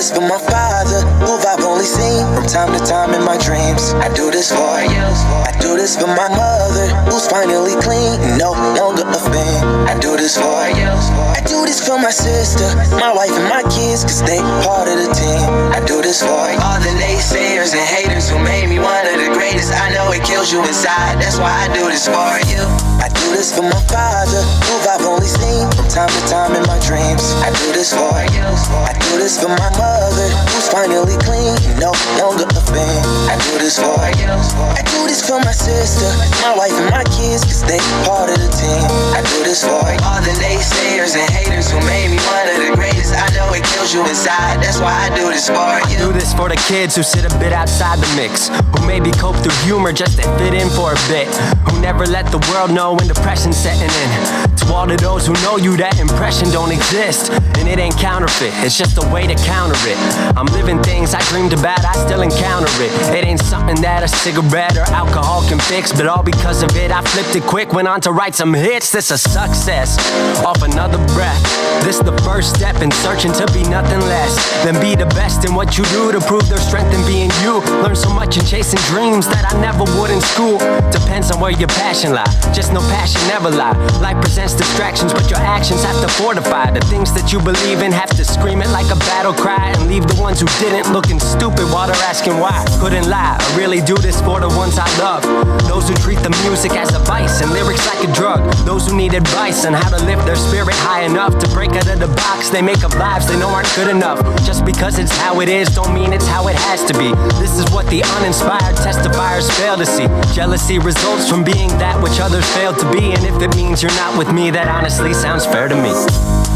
this for my father, who I've only seen from time to time in my dreams. I do this for you. I do this for my mother, who's finally clean, no longer a fan. I do this for you. I do this for my sister, my wife and my kids, cause they part of the team. I do this for all the naysayers and haters who made me one of the greatest. I know it kills you inside, that's why I do this for you. I do this for my father, who I've only seen from time to time in my dreams. I do this for you. I do this for my mother, who's finally clean, no longer a fan. I do this for you. I do this for my sister, my wife and my kids, cause they part of the team. I do this for all the naysayers and haters who made me one of the greatest. I know it kills you inside, that's why I do this for you. I do this for the kids who sit a bit outside the mix, who maybe cope through humor just to fit in for a bit, who never let the world know when depression's setting in. To all of those who know you, that impression don't exist, and it ain't counterfeit, it's just a way to counter it. I'm living things I dreamed about, I still encounter it. It ain't something that a cigarette or alcohol can fix, but all because of it I flipped it quick, went on to write some hits. This a success, off another breath. This the first step in searching to be nothing less than be the best in what you do, to prove their strength in being you. Learn so much in chasing dreams that I never would in school. Depends on where your passion lie, just no passion never lie. Life presents distractions, but your actions have to fortify the things that you believe in. Have to scream it like a battle cry, and leave the ones who didn't looking stupid while they're asking why. Couldn't lie, I really do this for the ones I love, those who treat the music as a vice and lyrics like a drug, those who need advice on how to lift their spirit high enough to break out of the box they make of lives they know aren't good enough. Just because it's how it is don't mean it's how it has to be. This is what the uninspired testifiers fail to see. Jealousy results from being that which others fail to be, and if it means you're not with me, that honestly sounds fair to me.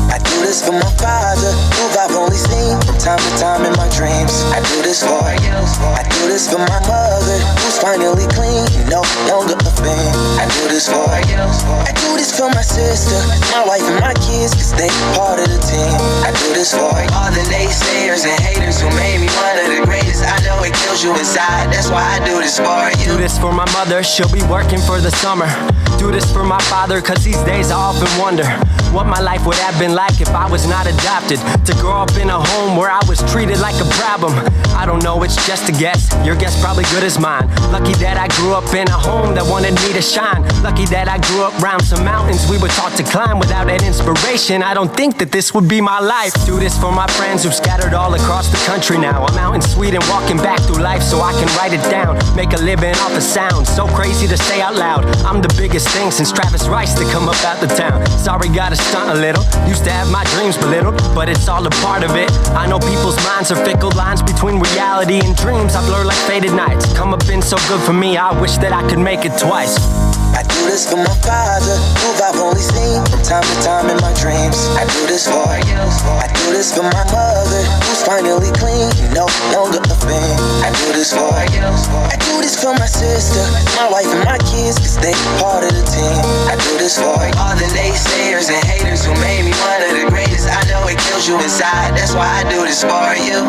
I do this for my father, who I've only seen from time to time in my dreams. I do this for you. I do this for my mother, who's finally clean, no longer a fan. I do this for you. I do this for my sister, my wife and my kids, cause they part of the team. I do this for all the naysayers and haters who made me one of the greatest. I know it kills you inside, that's why I do this for you. Do this for my mother, she'll be working for the summer. Do this for my father, cause these days I often wonder what my life would have been like if I was not adopted. To grow up in a home where I was treated like a problem, I don't know, it's just a guess. Your guess probably good as mine. Lucky that I grew up in a home that wanted me to shine. Lucky that I grew up around some mountains we were taught to climb. Without that inspiration, I don't think that this would be my life. Do this for my friends who've scattered all across the country now. I'm out in Sweden walking back through life so I can write it down. Make a living off of sound, so crazy to say out loud. I'm the biggest thing since Travis Rice to come up out the town. Sorry, gotta stunt a little. Used to have my dreams belittled, but it's all a part of it. I know people's minds are fickle, lines between reality and dreams I blur like faded nights. Come up been so good for me, I wish that I could make it twice. I do this for my father, who I've only seen from time to time in my dreams. I do this for you. I do this for my mother, who's finally clean, no longer a fan. I do this for you. I do this for my sister, my wife and my kids, cause they part of the team. I do this for all the naysayers and haters who made me one of the greatest. I know it kills you inside, that's why I do this for you.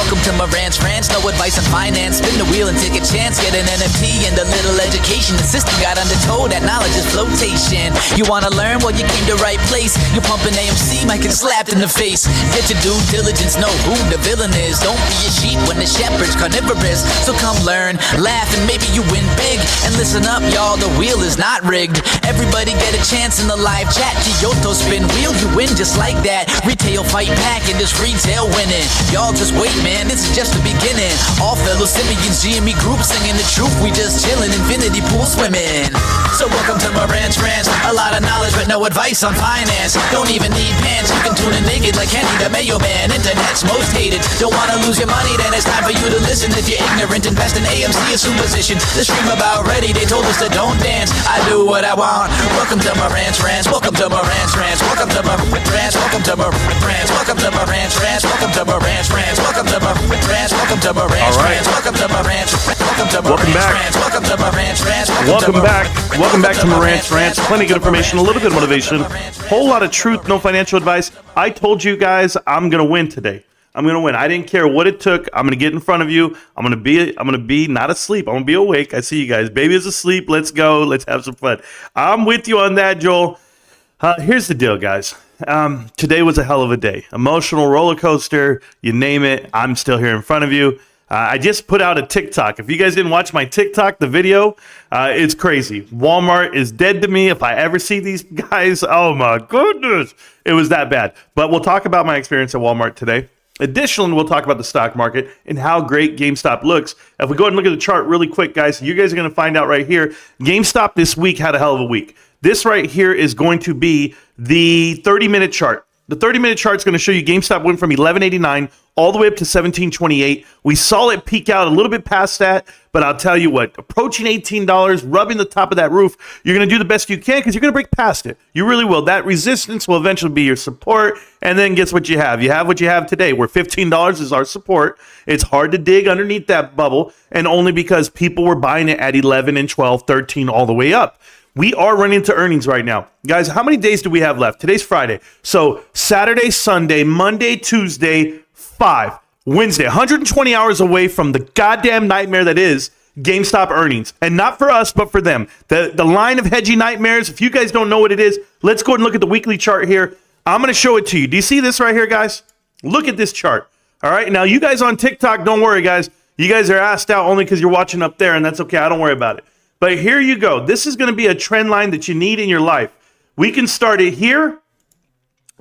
Welcome to Marantz Rantz, no advice on finance. Spin the wheel and take a chance. Get an NFT and a little education. The system got undertold, that knowledge is flotation. You wanna learn? Well, you came to right place. You're pumping AMC, might get slapped in the face. Get your due diligence, know who the villain is. Don't be a sheep when the shepherd's carnivorous. So come learn, laugh, and maybe you win big. And listen up, y'all, the wheel is not rigged. Everybody get a chance in the live chat. Kyoto spin wheel, you win just like that. Retail fight pack and this retail winning. Y'all just wait, man, this is just the beginning. All fellow Simeons, GME group singing the truth. We just chillin', infinity pool swimming. So welcome to Marantz Rantz. A lot of knowledge but no advice on finance. Don't even need pants. You can tune in naked like Henry the Mayo Man. Internet's most hated. Don't wanna lose your money, then it's time for you to listen. If you're ignorant, invest in AMC or Superstition. The stream about ready, they told us to don't dance. I do what I want. Welcome to Marantz Rantz. Welcome to Marantz Rantz. Welcome to Marantz Rantz. Welcome to Marantz Rantz. Welcome to Marantz Rantz. Welcome to Marantz Rantz. Welcome to Marantz Rantz. Welcome to Marantz Rantz. Welcome to Marantz. Welcome to Marantz Rantz. Welcome to Marantz Rantz. Welcome back. Welcome back to Marantz Rantz. Plenty of good information, a little bit of motivation, whole lot of truth, no financial advice. I told you guys I'm gonna win today. I'm gonna win. I didn't care what it took. I'm gonna get in front of you. I'm gonna be not asleep. I'm gonna be awake. I see you guys. Baby is asleep. Let's go. Let's have some fun. I'm with you on that, Joel. Here's the deal, guys. Today was a hell of a day. Emotional roller coaster. You name it. I'm still here in front of you. I just put out a TikTok. If you guys didn't watch my TikTok, the video, it's crazy. Walmart is dead to me. If I ever see these guys, oh my goodness, it was that bad. But we'll talk about my experience at Walmart today. Additionally, we'll talk about the stock market and how great GameStop looks. If we go ahead and look at the chart really quick, guys, you guys are going to find out right here. GameStop this week had a hell of a week. This right here is going to be the 30-minute chart. The 30-minute chart is going to show you GameStop went from $11.89 all the way up to $17.28. We saw it peak out a little bit past that, but I'll tell you what, approaching $18, rubbing the top of that roof, you're going to do the best you can because you're going to break past it. You really will. That resistance will eventually be your support, and then guess what you have? You have what you have today, where $15 is our support. It's hard to dig underneath that bubble, and only because people were buying it at 11 and 12, 13, all the way up. We are running into earnings right now. Guys, how many days do we have left? Today's Friday. So Saturday, Sunday, Monday, Tuesday, 5. Wednesday, 120 hours away from the goddamn nightmare that is GameStop earnings. And not for us, but for them. The line of hedgy nightmares, if you guys don't know what it is, let's go and look at the weekly chart here. I'm going to show it to you. Do you see this right here, guys? Look at this chart. All right. Now, you guys on TikTok, don't worry, guys. You guys are asked out only because you're watching up there, and that's okay. I don't worry about it. But here you go. This is going to be a trend line that you need in your life. We can start it here,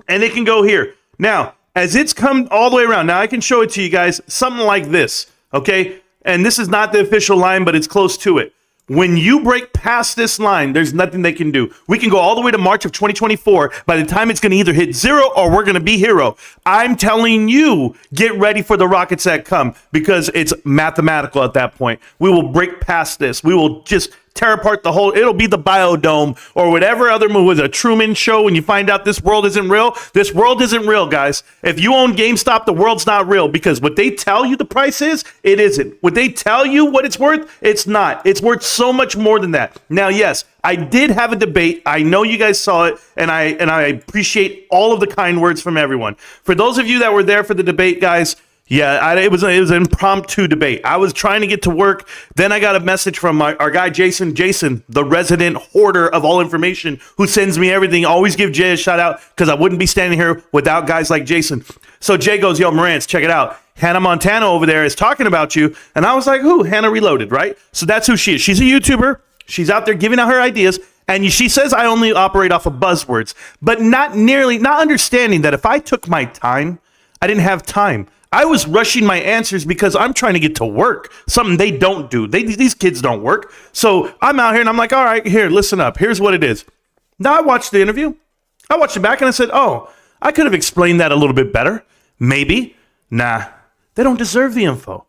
and it can go here. Now, as it's come all the way around, now I can show it to you guys, something like this, okay? And this is not the official line, but it's close to it. When you break past this line, there's nothing they can do. We can go all the way to March of 2024. By the time it's going to either hit zero or we're going to be hero. I'm telling you, get ready for the rockets that come because it's mathematical at that point. We will break past this. We will just tear apart the whole, it'll be the Biodome or whatever other movie was a Truman Show when you find out this world isn't real. This world isn't real, guys. If you own GameStop, the world's not real because what they tell you the price is, it isn't. What they tell you what it's worth, it's not. It's worth so much more than that. Now, yes, I did have a debate. I know you guys saw it, and I appreciate all of the kind words from everyone. For those of you that were there for the debate, guys, yeah, it was an impromptu debate. I was trying to get to work. Then I got a message from our guy, Jason, the resident hoarder of all information who sends me everything. Always give Jay a shout out because I wouldn't be standing here without guys like Jason. So Jay goes, yo, Marantz, check it out. Hannah Montana over there is talking about you. And I was like, who? Hannah Reloaded, right? So that's who she is. She's a YouTuber. She's out there giving out her ideas. And she says I only operate off of buzzwords, but not understanding that if I took my time, I didn't have time. I was rushing my answers because I'm trying to get to work, something they don't do. These kids don't work. So I'm out here and I'm like, all right, here, listen up. Here's what it is. Now I watched the interview. I watched it back and I said, oh, I could have explained that a little bit better. Maybe. Nah, they don't deserve the info.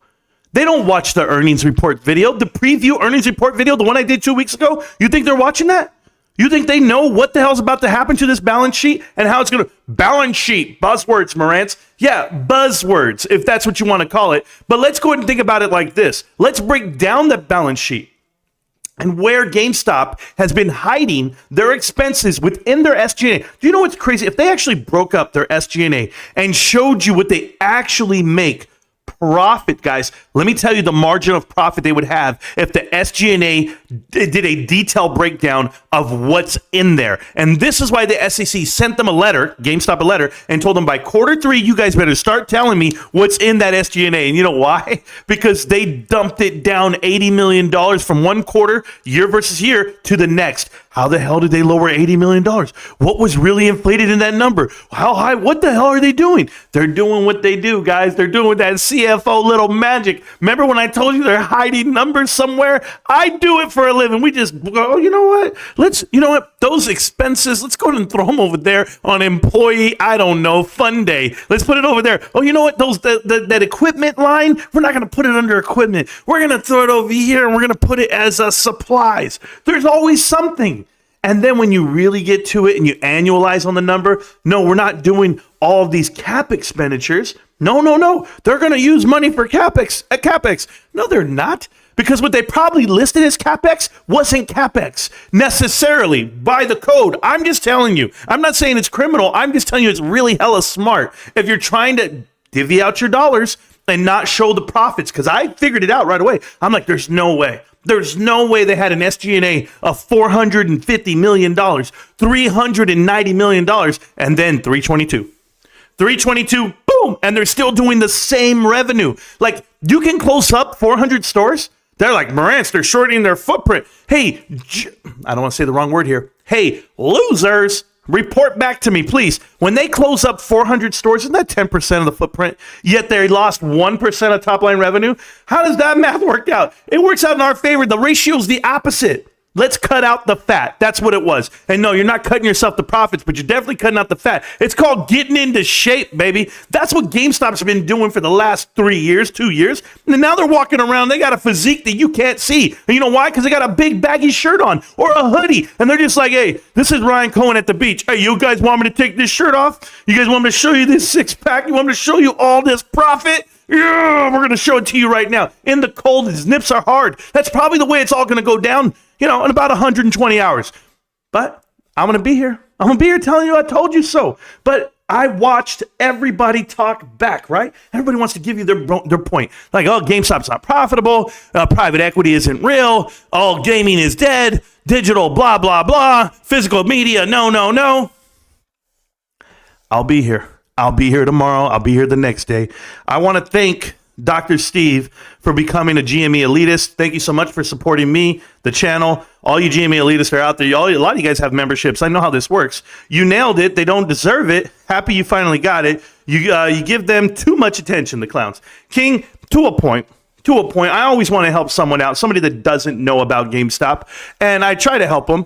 They don't watch the earnings report video, the preview earnings report video, the one I did 2 weeks ago. You think they're watching that? You think they know what the hell's about to happen to this balance sheet and how it's going to balance sheet buzzwords, Marantz? Yeah, buzzwords, if that's what you want to call it. But let's go ahead and think about it like this. Let's break down that balance sheet and where GameStop has been hiding their expenses within their SG&A. Do you know what's crazy? If they actually broke up their SG&A and showed you what they actually make profit, guys, let me tell you the margin of profit they would have if the SG&A did a detailed breakdown of what's in there. And this is why the SEC sent them a letter, GameStop a letter, and told them by Q3, you guys better start telling me what's in that SG&A. And you know why? Because they dumped it down $80 million from one quarter, year versus year, to the next. How the hell did they lower $80 million? What was really inflated in that number? How high? What the hell are they doing? They're doing what they do, guys. They're doing that CFO little magic. Remember when I told you they're hiding numbers somewhere? I do it for a living. We just go, you know what? Those expenses, let's go ahead and throw them over there on employee, fun day. Let's put it over there. Oh, you know what? That equipment line, we're not going to put it under equipment. We're going to throw it over here and we're going to put it as supplies. There's always something. And then when you really get to it and you annualize on the number, no, we're not doing all of these cap expenditures. No. They're going to use money for CapEx. No, they're not. Because what they probably listed as CapEx wasn't CapEx necessarily by the code. I'm just telling you. I'm not saying it's criminal. I'm just telling you it's really hella smart. If you're trying to divvy out your dollars and not show the profits, because I figured it out right away. I'm like, there's no way. There's no way they had an SG&A of $450 million, $390 million, and then 322. 322, boom, and they're still doing the same revenue. Like, you can close up 400 stores. They're like, Marantz, they're shortening their footprint. Hey, I don't want to say the wrong word here. Hey, losers, report back to me, please. When they close up 400 stores, isn't that 10% of the footprint? Yet they lost 1% of top line revenue. How does that math work out? It works out in our favor. The ratio is the opposite. Let's cut out the fat. That's what it was. And no, you're not cutting yourself the profits, but you're definitely cutting out the fat. It's called getting into shape, baby. That's what GameStop's been doing for the last 2 years. And now they're walking around. They got a physique that you can't see. And you know why? Because they got a big baggy shirt on or a hoodie. And they're just like, hey, this is Ryan Cohen at the beach. Hey, you guys want me to take this shirt off? You guys want me to show you this six pack? You want me to show you all this profit? Yeah, we're going to show it to you right now. In the cold, his nips are hard. That's probably the way it's all going to go down, in about 120 hours. But I'm going to be here. I'm going to be here telling you I told you so. But I watched everybody talk back, right? Everybody wants to give you their point. Like, oh, GameStop's not profitable. Private equity isn't real. Oh, gaming is dead. Digital, blah, blah, blah. Physical media, no. I'll be here. I'll be here tomorrow. I'll be here the next day. I want to thank Dr. Steve for becoming a GME elitist. Thank you so much for supporting me, the channel. All you GME elitists are out there. A lot of you guys have memberships. I know how this works. You nailed it. They don't deserve it. Happy you finally got it. You give them too much attention, the clowns. King, to a point. I always want to help someone out, somebody that doesn't know about GameStop, and I try to help them.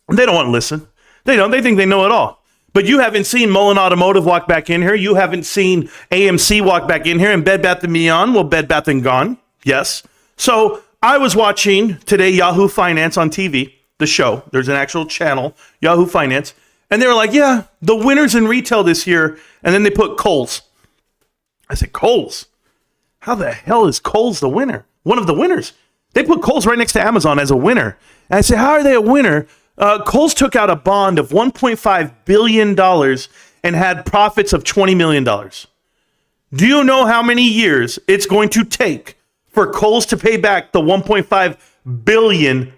They don't want to listen. They don't. They think they know it all. But you haven't seen Mullen Automotive walk back in here. You haven't seen AMC walk back in here. And Bed Bath & Beyond, well, Bed Bath & Gone. Yes. So I was watching today Yahoo Finance on TV, the show. There's an actual channel, Yahoo Finance. And they were like, yeah, the winners in retail this year. And then they put Kohl's. I said, Kohl's? How the hell is Kohl's the winner? One of the winners. They put Kohl's right next to Amazon as a winner. And I said, how are they a winner? Kohl's took out a bond of $1.5 billion and had profits of $20 million. Do you know how many years it's going to take for Kohl's to pay back the $1.5 billion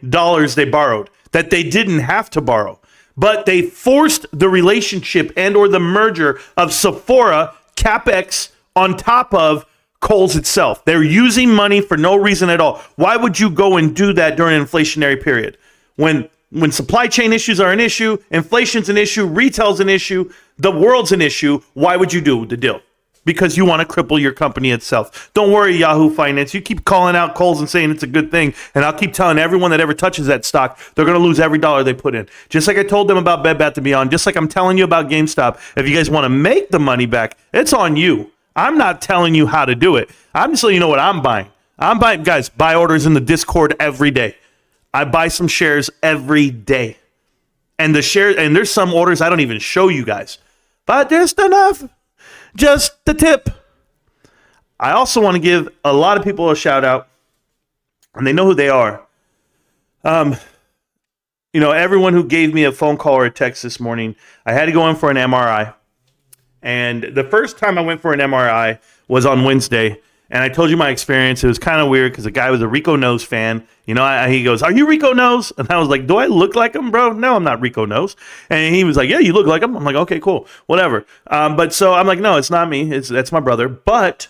they borrowed that they didn't have to borrow? But they forced the relationship and or the merger of Sephora, CapEx, on top of Kohl's itself. They're using money for no reason at all. Why would you go and do that during an inflationary period? When supply chain issues are an issue, inflation's an issue, retail's an issue, the world's an issue, why would you do the deal? Because you want to cripple your company itself. Don't worry, Yahoo Finance. You keep calling out Kohl's and saying it's a good thing, and I'll keep telling everyone that ever touches that stock, they're going to lose every dollar they put in. Just like I told them about Bed Bath & Beyond, just like I'm telling you about GameStop. If you guys want to make the money back, it's on you. I'm not telling you how to do it. I'm just letting you know what I'm buying. I'm buying, guys, buy orders in the Discord every day. I buy some shares every day. And there's some orders I don't even show you guys. But just enough. Just the tip. I also want to give a lot of people a shout out. And they know who they are. Everyone who gave me a phone call or a text this morning, I had to go in for an MRI. And the first time I went for an MRI was on Wednesday. And I told you my experience. It was kind of weird because the guy was a Rico Nose fan. He goes, "Are you Rico Nose?" And I was like, "Do I look like him, bro?" "No, I'm not Rico Nose." And he was like, "Yeah, you look like him." I'm like, "Okay, cool, whatever." But so I'm like, "No, it's not me. That's my brother." But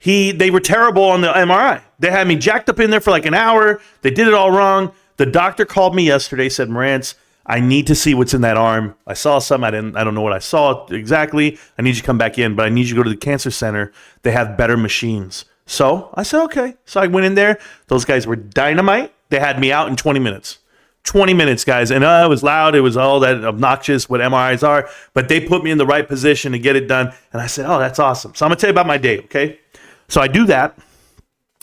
they were terrible on the MRI. They had me jacked up in there for like an hour. They did it all wrong. The doctor called me yesterday, said, Marantz, I need to see what's in that arm. I saw something. I don't know what I saw exactly. I need you to come back in, but I need you to go to the cancer center. They have better machines. So I said, okay. So I went in there. Those guys were dynamite. They had me out in 20 minutes. 20 minutes, guys. And it was loud. It was all that obnoxious what MRIs are. But they put me in the right position to get it done. And I said, oh, that's awesome. So I'm going to tell you about my day, okay? So I do that.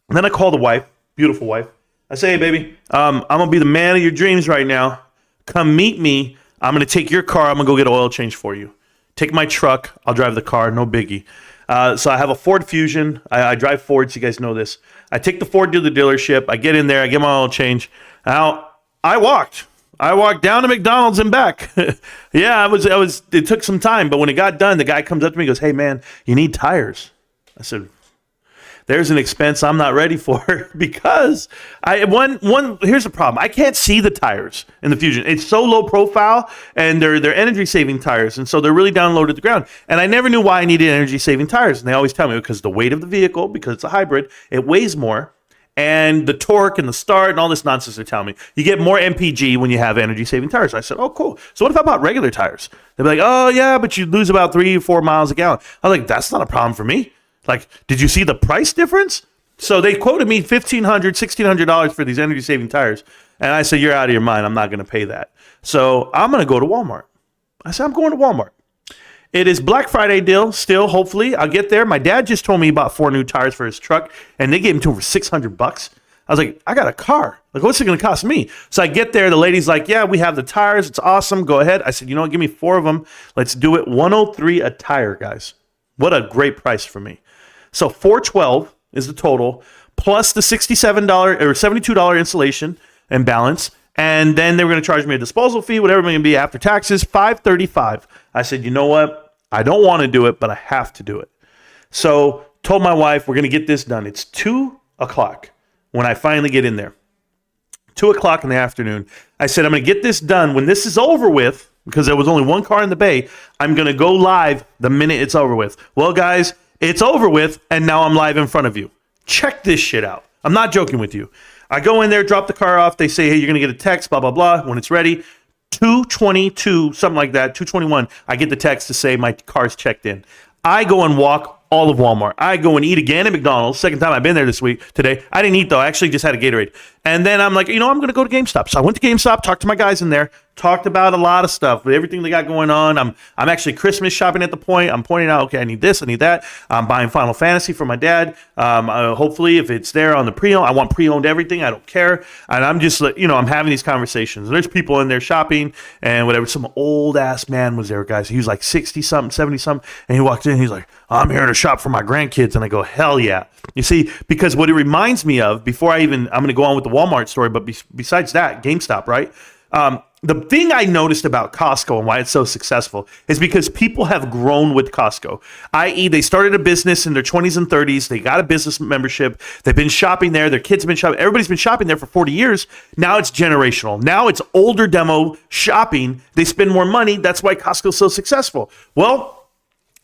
And then I call the wife, beautiful wife. I say, hey, baby, I'm going to be the man of your dreams right now. Come meet me. I'm going to take your car. I'm going to go get an oil change for you. Take my truck. I'll drive the car. No biggie. So I have a Ford Fusion. I drive Fords. You guys know this. I take the Ford to the dealership. I get in there. I get my oil change. Now, I walked down to McDonald's and back. Yeah, it took some time, but when it got done, the guy comes up to me and goes, hey, man, you need tires. I said, there's an expense I'm not ready for because here's the problem. I can't see the tires in the Fusion. It's so low profile, and they're energy saving tires, and so they're really down low to the ground. And I never knew why I needed energy saving tires. And they always tell me because the weight of the vehicle, because it's a hybrid, it weighs more, and the torque and the start and all this nonsense they're telling me. You get more MPG when you have energy saving tires. I said, oh, cool. So what if I bought regular tires? They'd be like, oh yeah, but you lose about 3 or 4 miles a gallon. I was like, that's not a problem for me. Like, did you see the price difference? So they quoted me $1,500, $1,600 for these energy-saving tires. And I said, you're out of your mind. I'm not going to pay that. So I'm going to go to Walmart. I said, I'm going to Walmart. It is Black Friday deal still, hopefully. I'll get there. My dad just told me he bought 4 new tires for his truck, and they gave him to him for $600. I was like, I got a car. Like, what's it going to cost me? So I get there. The lady's like, yeah, we have the tires. It's awesome. Go ahead. I said, you know what? Give me 4 of them. Let's do it. $103 a tire, guys. What a great price for me. So $412 is the total, plus the $67 or $72 installation and balance. And then they were going to charge me a disposal fee, whatever it may be after taxes, $535. I said, you know what? I don't want to do it, but I have to do it. So told my wife, we're going to get this done. It's 2 o'clock when I finally get in there. 2 o'clock in the afternoon. I said, I'm going to get this done. When this is over with, because there was only 1 car in the bay, I'm going to go live the minute it's over with. Well, guys, it's over with, and now I'm live in front of you. Check this shit out. I'm not joking with you. I go in there, drop the car off. They say, hey, you're going to get a text, blah, blah, blah. When it's ready, 2:22, something like that, 2:21, I get the text to say my car's checked in. I go and walk all of Walmart. I go and eat again at McDonald's. Second time I've been there today. I didn't eat, though. I actually just had a Gatorade. And then I'm like, I'm going to go to GameStop. So I went to GameStop, talked to my guys in there, talked about a lot of stuff, everything they got going on. I'm actually Christmas shopping at the point. I'm pointing out, okay, I need this, I need that. I'm buying Final Fantasy for my dad. Hopefully, if it's there on the pre-owned, I want pre-owned everything. I don't care. And I'm just, I'm having these conversations. There's people in there shopping and whatever. Some old-ass man was there, guys. He was like 60-something, 70-something. And he walked in, he's like, I'm here to shop for my grandkids. And I go, hell yeah. You see, because what it reminds me of, I'm going to go on with the Walmart story, but besides that, GameStop, right? The thing I noticed about Costco and why it's so successful is because people have grown with Costco, i.e. they started a business in their 20s and 30s. They got a business membership. They've been shopping there. Their kids have been shopping. Everybody's been shopping there for 40 years. Now it's generational. Now it's older demo shopping. They spend more money. That's why Costco's so successful. Well,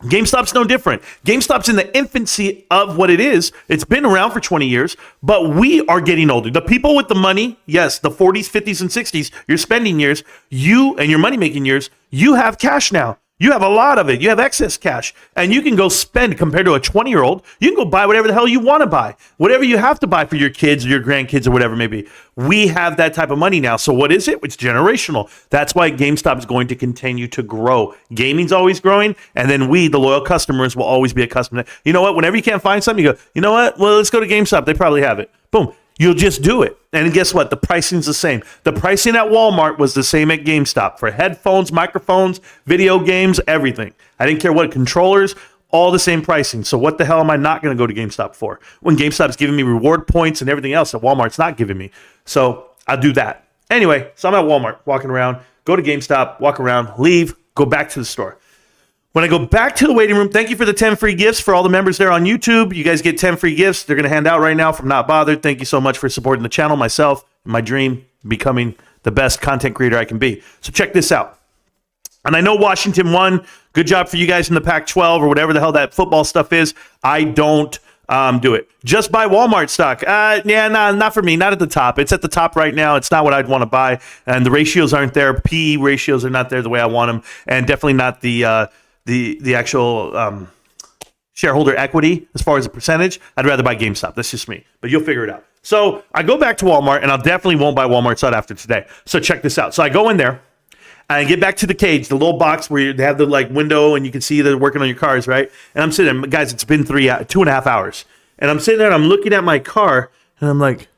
GameStop's no different. GameStop's in the infancy of what it is. It's been around for 20 years, but we are getting older. The people with the money, yes, the 40s, 50s, and 60s, your spending years, you and your money-making years, you have cash now. You have a lot of it. You have excess cash, and you can go spend compared to a 20-year-old. You can go buy whatever the hell you want to buy, whatever you have to buy for your kids or your grandkids or whatever it may be. We have that type of money now. So what is it? It's generational. That's why GameStop is going to continue to grow. Gaming's always growing, and then we, the loyal customers, will always be accustomed to. You know what? Whenever you can't find something, you go, you know what? Well, let's go to GameStop. They probably have it. Boom. You'll just do it. And guess what? The pricing's the same. The pricing at Walmart was the same at GameStop for headphones, microphones, video games, everything. I didn't care what controllers, all the same pricing. So what the hell am I not going to go to GameStop for? When GameStop's giving me reward points and everything else that Walmart's not giving me. So I'll do that. Anyway, so I'm at Walmart walking around, go to GameStop, walk around, leave, go back to the store. When I go back to the waiting room, thank you for the 10 free gifts for all the members there on YouTube. You guys get 10 free gifts. They're going to hand out right now from Not Bothered. Thank you so much for supporting the channel, myself, my dream, becoming the best content creator I can be. So check this out. And I know Washington won. Good job for you guys in the Pac-12 or whatever the hell that football stuff is. I don't do it. Just buy Walmart stock. Not for me. Not at the top. It's at the top right now. It's not what I'd want to buy, and the ratios aren't there. PE ratios are not there the way I want them, and definitely not the actual shareholder equity as far as a percentage. I'd rather buy GameStop. That's just me, but you'll figure it out. So I go back to Walmart, and I definitely won't buy Walmart stock after today. So check this out. So I go in there. I get back to the cage, the little box where they have the window and you can see they're working on your cars, right? And I'm sitting there, guys, it's been 2.5 hours. And I'm sitting there and I'm looking at my car and I'm like,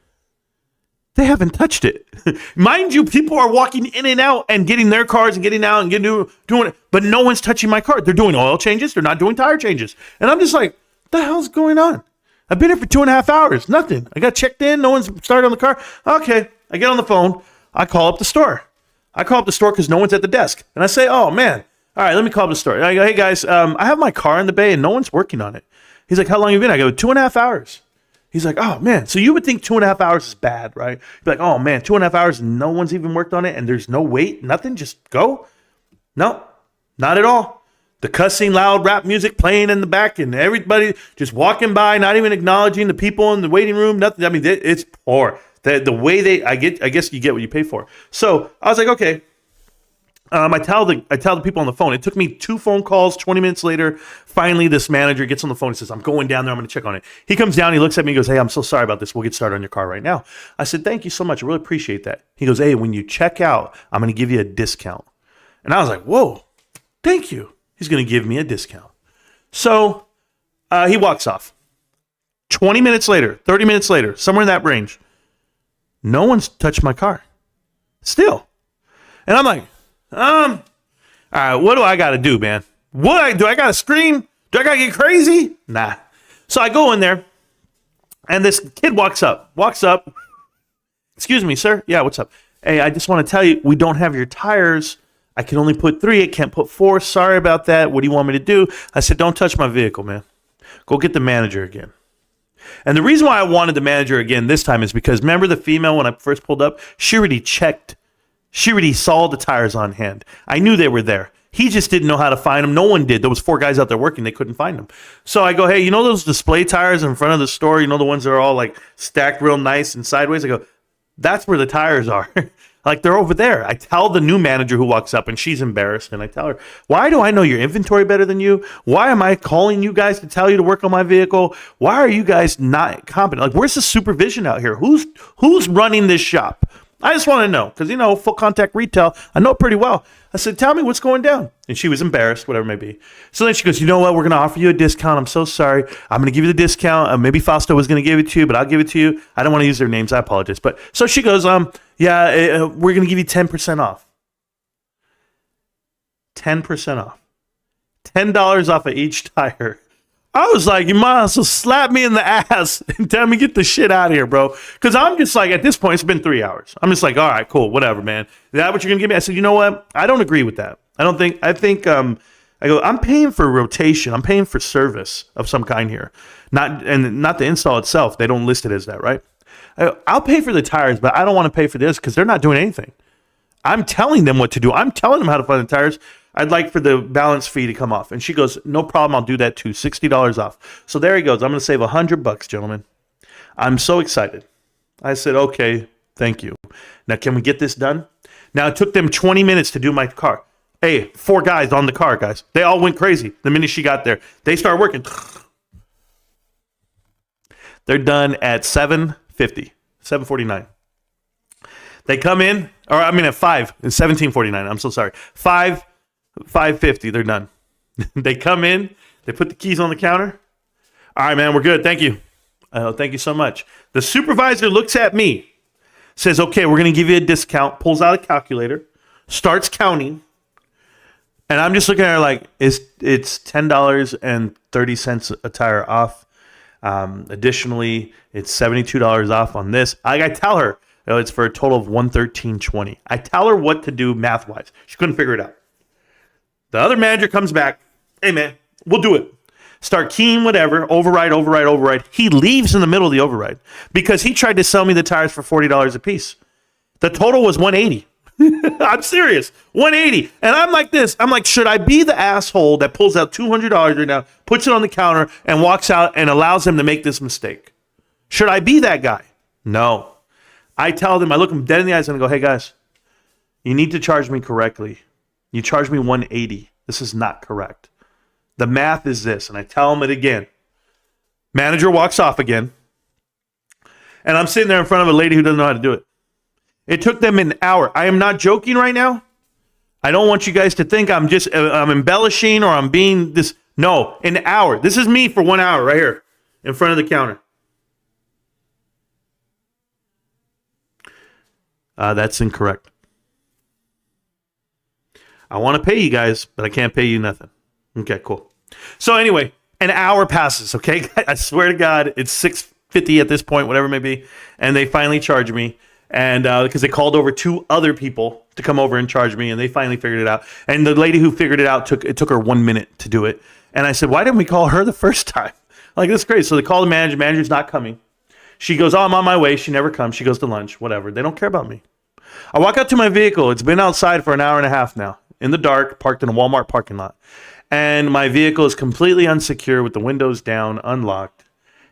they haven't touched it. Mind you, people are walking in and out and getting their cars and getting out and doing it, but no one's touching my car. They're doing oil changes. They're not doing tire changes. And I'm just like, what the hell's going on? I've been here for 2.5 hours. Nothing. I got checked in. No one's started on the car. Okay. I get on the phone. I call up the store. Because no one's at the desk. And I say, oh, man. All right, let me call up the store. I go, hey, guys, I have my car in the bay and no one's working on it. He's like, how long have you been? I go, 2.5 hours. He's like, oh, man. So you would think 2.5 hours is bad, right? You'd be like, oh, man, 2.5 hours and no one's even worked on it and there's no wait, nothing, just go? No, not at all. The cussing, loud rap music playing in the back and everybody just walking by, not even acknowledging the people in the waiting room, nothing. I mean, it's poor. The way I guess you get what you pay for. So I was like, okay. I tell the people on the phone. It took me 2 phone calls. 20 minutes later, finally, this manager gets on the phone and says, I'm going down there. I'm going to check on it. He comes down. He looks at me and goes, hey, I'm so sorry about this. We'll get started on your car right now. I said, thank you so much. I really appreciate that. He goes, hey, when you check out, I'm going to give you a discount. And I was like, whoa, thank you. He's going to give me a discount. So he walks off. 20 minutes later, 30 minutes later, somewhere in that range, no one's touched my car. Still. And I'm like, all right, what do I got to do, man? Do I got to scream? Do I got to get crazy? Nah. So I go in there, and this kid walks up. Excuse me, sir. Yeah, what's up? Hey, I just want to tell you, we don't have your tires. I can only put 3. I can't put 4. Sorry about that. What do you want me to do? I said, don't touch my vehicle, man. Go get the manager again. And the reason why I wanted the manager again this time is because remember the female when I first pulled up? She already checked. She already saw the tires on hand. I knew they were there. He just didn't know how to find them. No one did. There was 4 guys out there working. They couldn't find them. So I go, hey, you know those display tires in front of the store? You know the ones that are all like stacked real nice and sideways? I go, that's where the tires are. Like they're over there. I tell the new manager who walks up and she's embarrassed. And I tell her, why do I know your inventory better than you? Why am I calling you guys to tell you to work on my vehicle? Why are you guys not competent? Like where's the supervision out here? Who's running this shop? I just want to know because, full contact retail, I know it pretty well. I said, tell me what's going down. And she was embarrassed, whatever it may be. So then she goes, you know what? We're going to offer you a discount. I'm so sorry. I'm going to give you the discount. Maybe Fausto was going to give it to you, but I'll give it to you. I don't want to use their names. I apologize. But so she goes, we're going to give you 10% off. 10% off. $10 off of each tire. I was like, you might as well slap me in the ass and tell me get the shit out of here, bro. Because I'm just like, at this point, it's been 3 hours. I'm just like, all right, cool, whatever, man. Is that what you're going to give me? I said, you know what? I don't agree with that. I think I go, I'm paying for rotation. I'm paying for service of some kind here. Not the install itself. They don't list it as that, right? I'll pay for the tires, but I don't want to pay for this because they're not doing anything. I'm telling them what to do. I'm telling them how to find the tires. I'd like for the balance fee to come off. And she goes, no problem. I'll do that too. $60 off. So there he goes. I'm going to save $100, gentlemen. I'm so excited. I said, okay, thank you. Now, can we get this done? Now, it took them 20 minutes to do my car. Hey, 4 guys on the car, guys. They all went crazy the minute she got there. They started working. They're done at 7:50, 7:49. They come in, at 5, it's 17:49. I'm so sorry. 5:50, they're done. They come in, they put the keys on the counter. All right, man, we're good. Thank you. Thank you so much. The supervisor looks at me, says, okay, we're going to give you a discount, pulls out a calculator, starts counting. And I'm just looking at her like, it's $10.30 a tire off. Additionally, it's $72 off on this. I tell her, it's for a total of $113.20. I tell her what to do math-wise. She couldn't figure it out. The other manager comes back. Hey, man, we'll do it. Start keying whatever. Override. He leaves in the middle of the override because he tried to sell me the tires for $40 a piece. The total was $180. I'm serious. 180. And I'm like this. I'm like, should I be the asshole that pulls out $200 right now, puts it on the counter, and walks out and allows him to make this mistake? Should I be that guy? No. I tell them, I look them dead in the eyes and I go, hey guys, you need to charge me correctly. You charge me 180. This is not correct. The math is this. And I tell them it again. Manager walks off again. And I'm sitting there in front of a lady who doesn't know how to do it. It took them an hour. I am not joking right now. I don't want you guys to think I'm embellishing or I'm being this. No, an hour. This is me for 1 hour right here in front of the counter. That's incorrect. I want to pay you guys, but I can't pay you nothing. Okay, cool. So anyway, an hour passes, okay? I swear to God, it's $6.50 at this point, whatever it may be, and they finally charge me. And because they called over 2 other people to come over and charge me, and they finally figured it out. And the lady who figured it out took her 1 minute to do it. And I said, why didn't we call her the first time? Like, this is crazy. So they call the manager. Manager's not coming. She goes, oh, I'm on my way. She never comes. She goes to lunch, whatever. They don't care about me. I walk out to my vehicle. It's been outside for an hour and a half now, in the dark, parked in a Walmart parking lot. And my vehicle is completely unsecure with the windows down, unlocked.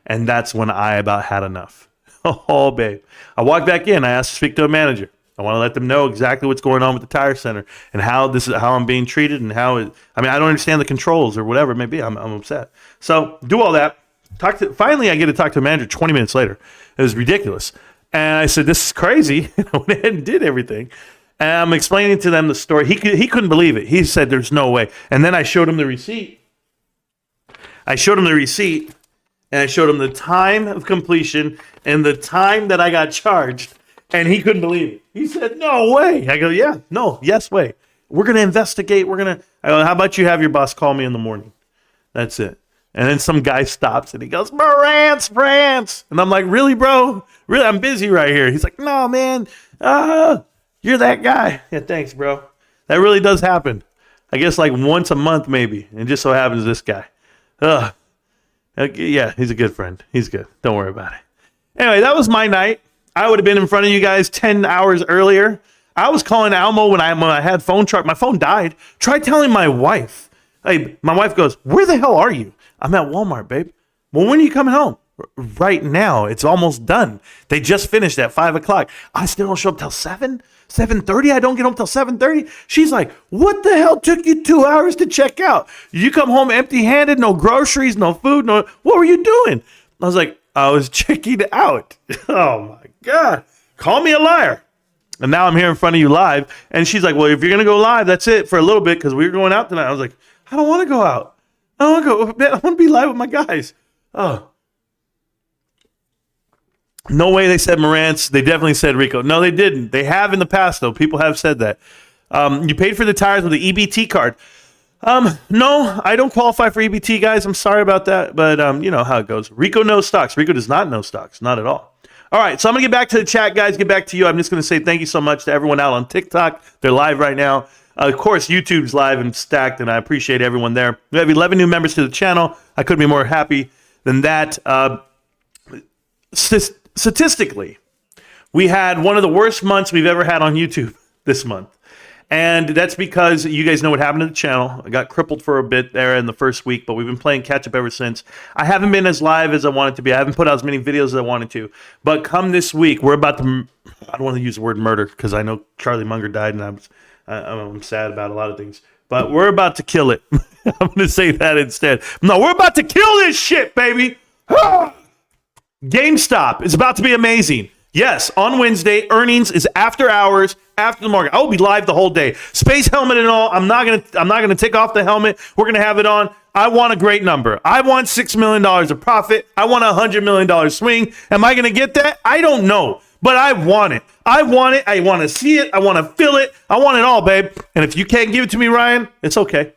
And that's when I about had enough. Oh, babe. I walk back in. I ask to speak to a manager. I want to let them know exactly what's going on with the tire center and how I'm being treated and I don't understand the controls or whatever it may be. I'm upset. So do all that. Finally, I get to talk to a manager 20 minutes later. It was ridiculous. And I said, this is crazy. I went ahead and did everything. And I'm explaining to them the story. He couldn't believe it. He said, there's no way. And then I showed him the receipt. And I showed him the time of completion and the time that I got charged. And he couldn't believe it. He said, no way. I go, yeah, no, yes way. We're going to investigate. I go, how about you have your boss call me in the morning? That's it. And then some guy stops and he goes, Marantz Rantz. And I'm like, really, bro? Really? I'm busy right here. He's like, no, man. You're that guy. Yeah, thanks, bro. That really does happen. I guess like once a month maybe. And just so happens this guy. Yeah, he's a good friend. He's good. Don't worry about it. Anyway, that was my night. I would have been in front of you guys 10 hours earlier. I was calling Almo when I had phone charge. My phone died. Try telling my wife. Hey, my wife goes, where the hell are you? I'm at Walmart, babe. Well, when are you coming home? Right now. It's almost done. They just finished at 5 o'clock. I still don't show up till 7? 7:30? I don't get home till 7:30? She's like, what the hell took you 2 hours to check out? You come home empty-handed, no groceries, no food, what were you doing? I was like, I was checking out. Oh, my God. Call me a liar. And now I'm here in front of you live. And she's like, well, if you're going to go live, that's it for a little bit because we were going out tonight. I was like, I don't want to go out. I don't want to go. Man, I want to be live with my guys. Oh. No way they said Marantz. They definitely said Rico. No, they didn't. They have in the past, though. People have said that. You paid for the tires with the EBT card. No, I don't qualify for EBT, guys. I'm sorry about that. But you know how it goes. Rico knows stocks. Rico does not know stocks. Not at all. All right, so I'm going to get back to the chat, guys. Get back to you. I'm just going to say thank you so much to everyone out on TikTok. They're live right now. Of course, YouTube's live and stacked, and I appreciate everyone there. We have 11 new members to the channel. I couldn't be more happy than that. Statistically, we had one of the worst months we've ever had on YouTube this month. And that's because you guys know what happened to the channel. I got crippled for a bit there in the first week, but we've been playing catch up ever since. I haven't been as live as I wanted to be. I haven't put out as many videos as I wanted to. But come this week, we're about to, I don't want to use the word murder because I know Charlie Munger died and I'm sad about a lot of things. But we're about to kill it. I'm going to say that instead. No, we're about to kill this shit, baby. GameStop is about to be amazing. Yes, on Wednesday, earnings is after hours, after the market. I will be live the whole day. Space helmet and all. I'm not gonna take off the helmet. We're gonna have it on. I want a great number. I want $6 million of profit. I want a $100 million swing. Am I gonna get that? I don't know, but I want it. I want it. I want to see it. I want to feel it. I want it all, babe. And if you can't give it to me, Ryan, it's okay.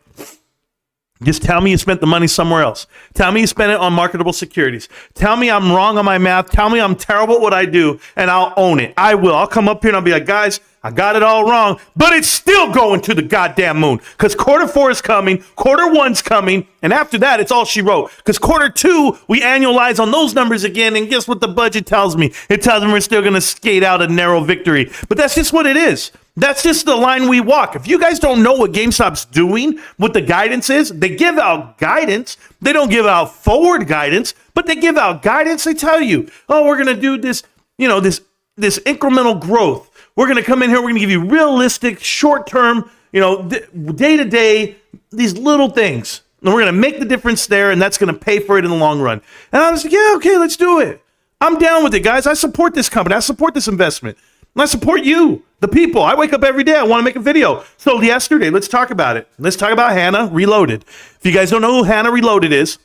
Just tell me you spent the money somewhere else. Tell me you spent it on marketable securities. Tell me I'm wrong on my math. Tell me I'm terrible at what I do, and I'll own it. I will. I'll come up here and I'll be like, guys, I got it all wrong, but it's still going to the goddamn moon because quarter 4 is coming, quarter 1's coming, and after that, it's all she wrote. Because quarter 2, we annualize on those numbers again, and guess what the budget tells me? It tells me we're still going to skate out a narrow victory. But that's just what it is. That's just the line we walk. If you guys don't know what GameStop's doing, what the guidance is, they give out guidance. They don't give out forward guidance, but they give out guidance. They tell you, oh, we're going to do this, this incremental growth. We're going to come in here. We're going to give you realistic, short-term, day-to-day, these little things. And we're going to make the difference there, and that's going to pay for it in the long run. And I was like, yeah, okay, let's do it. I'm down with it, guys. I support this company. I support this investment. And I support you, the people. I wake up every day. I want to make a video. So yesterday, let's talk about it. Let's talk about Hannah Reloaded. If you guys don't know who Hannah Reloaded is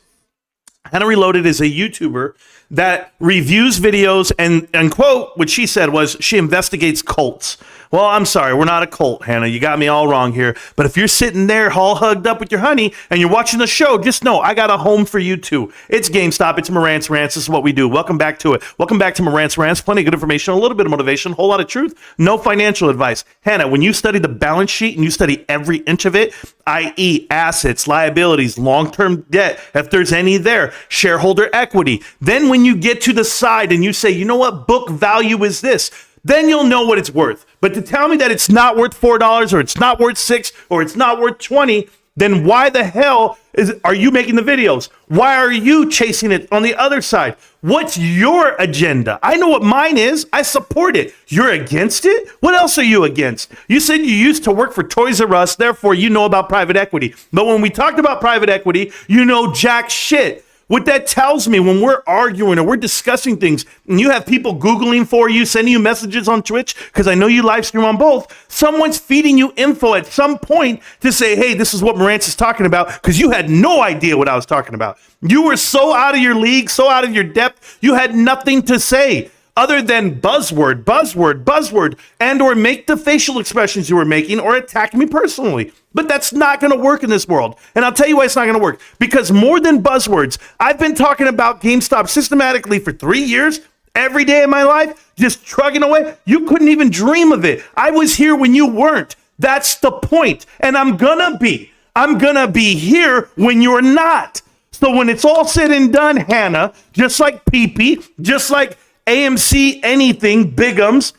a YouTuber that reviews videos and quote, what she said was she investigates cults. Well, I'm sorry, we're not a cult, Hannah. You got me all wrong here. But if you're sitting there all hugged up with your honey and you're watching the show, just know I got a home for you too. It's GameStop. It's Marantz Rantz. This is what we do. Welcome back to it. Welcome back to Marantz Rantz. Plenty of good information, a little bit of motivation, a whole lot of truth, no financial advice. Hannah, when you study the balance sheet and you study every inch of it, i.e. assets, liabilities, long-term debt, if there's any there, shareholder equity, then when you get to the side and you say, you know what, book value is this, then you'll know what it's worth. But to tell me that it's not worth $4 or it's not worth $6 or it's not worth $20, then why the hell are you making the videos? Why are you chasing it on the other side? What's your agenda? I know what mine is. I support it. You're against it? What else are you against? You said you used to work for Toys R Us, therefore you know about private equity. But when we talked about private equity, you know jack shit. What that tells me when we're arguing or we're discussing things and you have people Googling for you, sending you messages on Twitch, because I know you live stream on both, someone's feeding you info at some point to say, hey, this is what Marantz is talking about, because you had no idea what I was talking about. You were so out of your league, so out of your depth, you had nothing to say other than buzzword, and or make the facial expressions you were making or attack me personally. But that's not going to work in this world. And I'll tell you why it's not going to work. Because more than buzzwords, I've been talking about GameStop systematically for 3 years, every day of my life, just trugging away. You couldn't even dream of it. I was here when you weren't. That's the point. And I'm going to be here when you're not. So when it's all said and done, Hannah, just like Pee-Pee, just like AMC, anything, Bigums.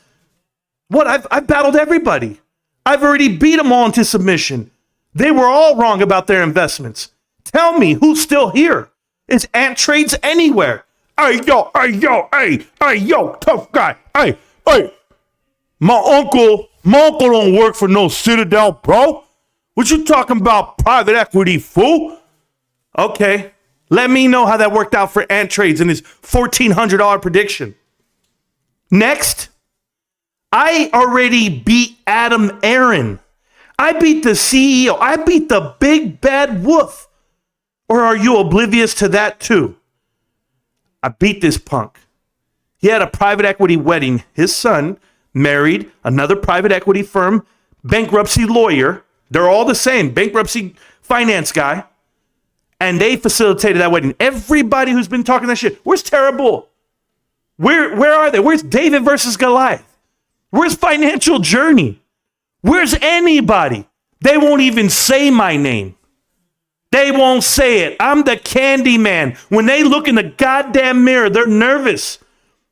I've battled everybody. I've already beat them all into submission. They were all wrong about their investments. Tell me who's still here. Is Ant Trades anywhere? Hey, yo, tough guy. Hey. My uncle don't work for no Citadel, bro. What you talking about, private equity, fool? Okay. Let me know how that worked out for Ant Trades in his $1,400 prediction. Next, I already beat Adam Aaron. I beat the CEO. I beat the big bad wolf. Or are you oblivious to that too? I beat this punk. He had a private equity wedding. His son married another private equity firm, bankruptcy lawyer. They're all the same, bankruptcy finance guy. And they facilitated that wedding. Everybody who's been talking that shit, where's Terrible? Where are they? Where's David versus Goliath? Where's Financial Journey? Where's anybody? They won't even say my name. They won't say it. I'm the candy man. When they look in the goddamn mirror, they're nervous.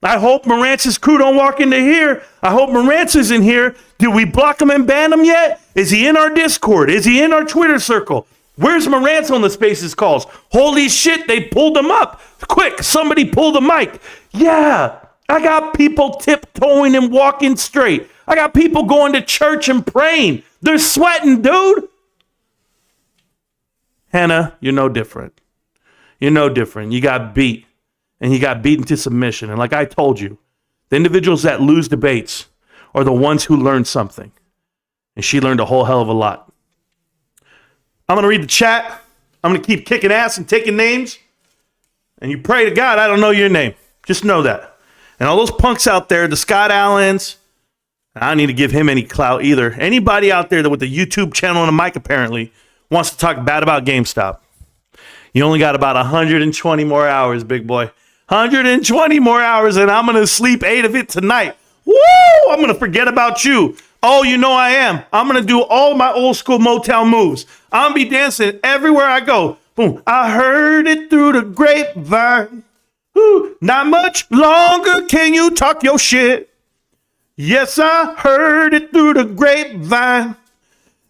I hope Marantz's crew don't walk into here. I hope Marantz is in here. Did we block him and ban him yet? Is he in our Discord? Is he in our Twitter circle? Where's Marantz on the Spaces calls? Holy shit, they pulled him up. Quick, somebody pull the mic. Yeah, I got people tiptoeing and walking straight. I got people going to church and praying. They're sweating, dude. Hannah, you're no different. You're no different. You got beat, and you got beaten to submission. And like I told you, the individuals that lose debates are the ones who learn something. And she learned a whole hell of a lot. I'm going to read the chat. I'm going to keep kicking ass and taking names. And you pray to God I don't know your name. Just know that. And all those punks out there, the Scott Allens, I don't need to give him any clout either. Anybody out there that with a YouTube channel and a mic apparently wants to talk bad about GameStop. You only got about 120 more hours, big boy. 120 more hours, and I'm going to sleep 8 of it tonight. Woo! I'm going to forget about you. Oh, you know I am. I'm going to do all my old school Motown moves. I'm going to be dancing everywhere I go. Boom. I heard it through the grapevine. Ooh, not much longer can you talk your shit. Yes, I heard it through the grapevine.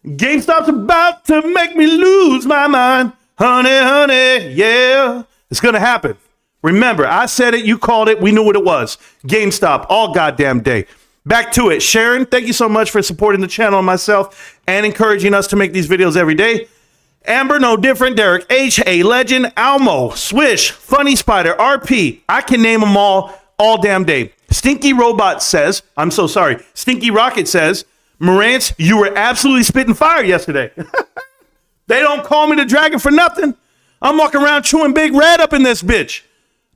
GameStop's about to make me lose my mind. Honey, honey, yeah. It's going to happen. Remember, I said it, you called it, we knew what it was. GameStop all goddamn day. Back to it. Sharon, thank you so much for supporting the channel and myself and encouraging us to make these videos every day. Amber, no different. Derek H, A Legend, Almo, Swish, Funny Spider, RP. I can name them all damn day. Stinky Robot says, I'm so sorry. Stinky Rocket says, Marantz, you were absolutely spitting fire yesterday. They don't call me the dragon for nothing. I'm walking around chewing Big Red up in this bitch.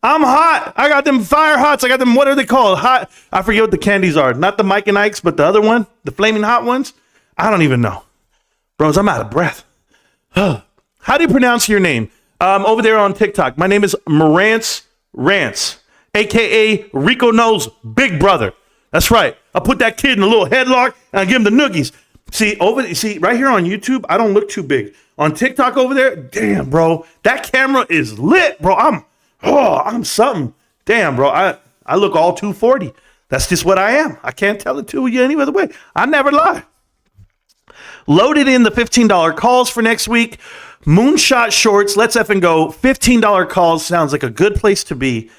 I'm hot. I got them fire hots. I got them, what are they called? Hot. I forget what the candies are. Not the Mike and Ike's, but the other one, the flaming hot ones. I don't even know. Bros, I'm out of breath. How do you pronounce your name? Over there on TikTok, my name is Marantz Rantz, a.k.a. Rico Knows Big Brother. That's right. I put that kid in a little headlock and I give him the noogies. See, right here on YouTube, I don't look too big. On TikTok over there, damn, bro, that camera is lit, bro. I'm something. Damn, bro, I look all 240. That's just what I am. I can't tell it to you any other way. I never lie. Loaded in the $15 calls for next week. Moonshot shorts. Let's effing go. $15 calls sounds like a good place to be.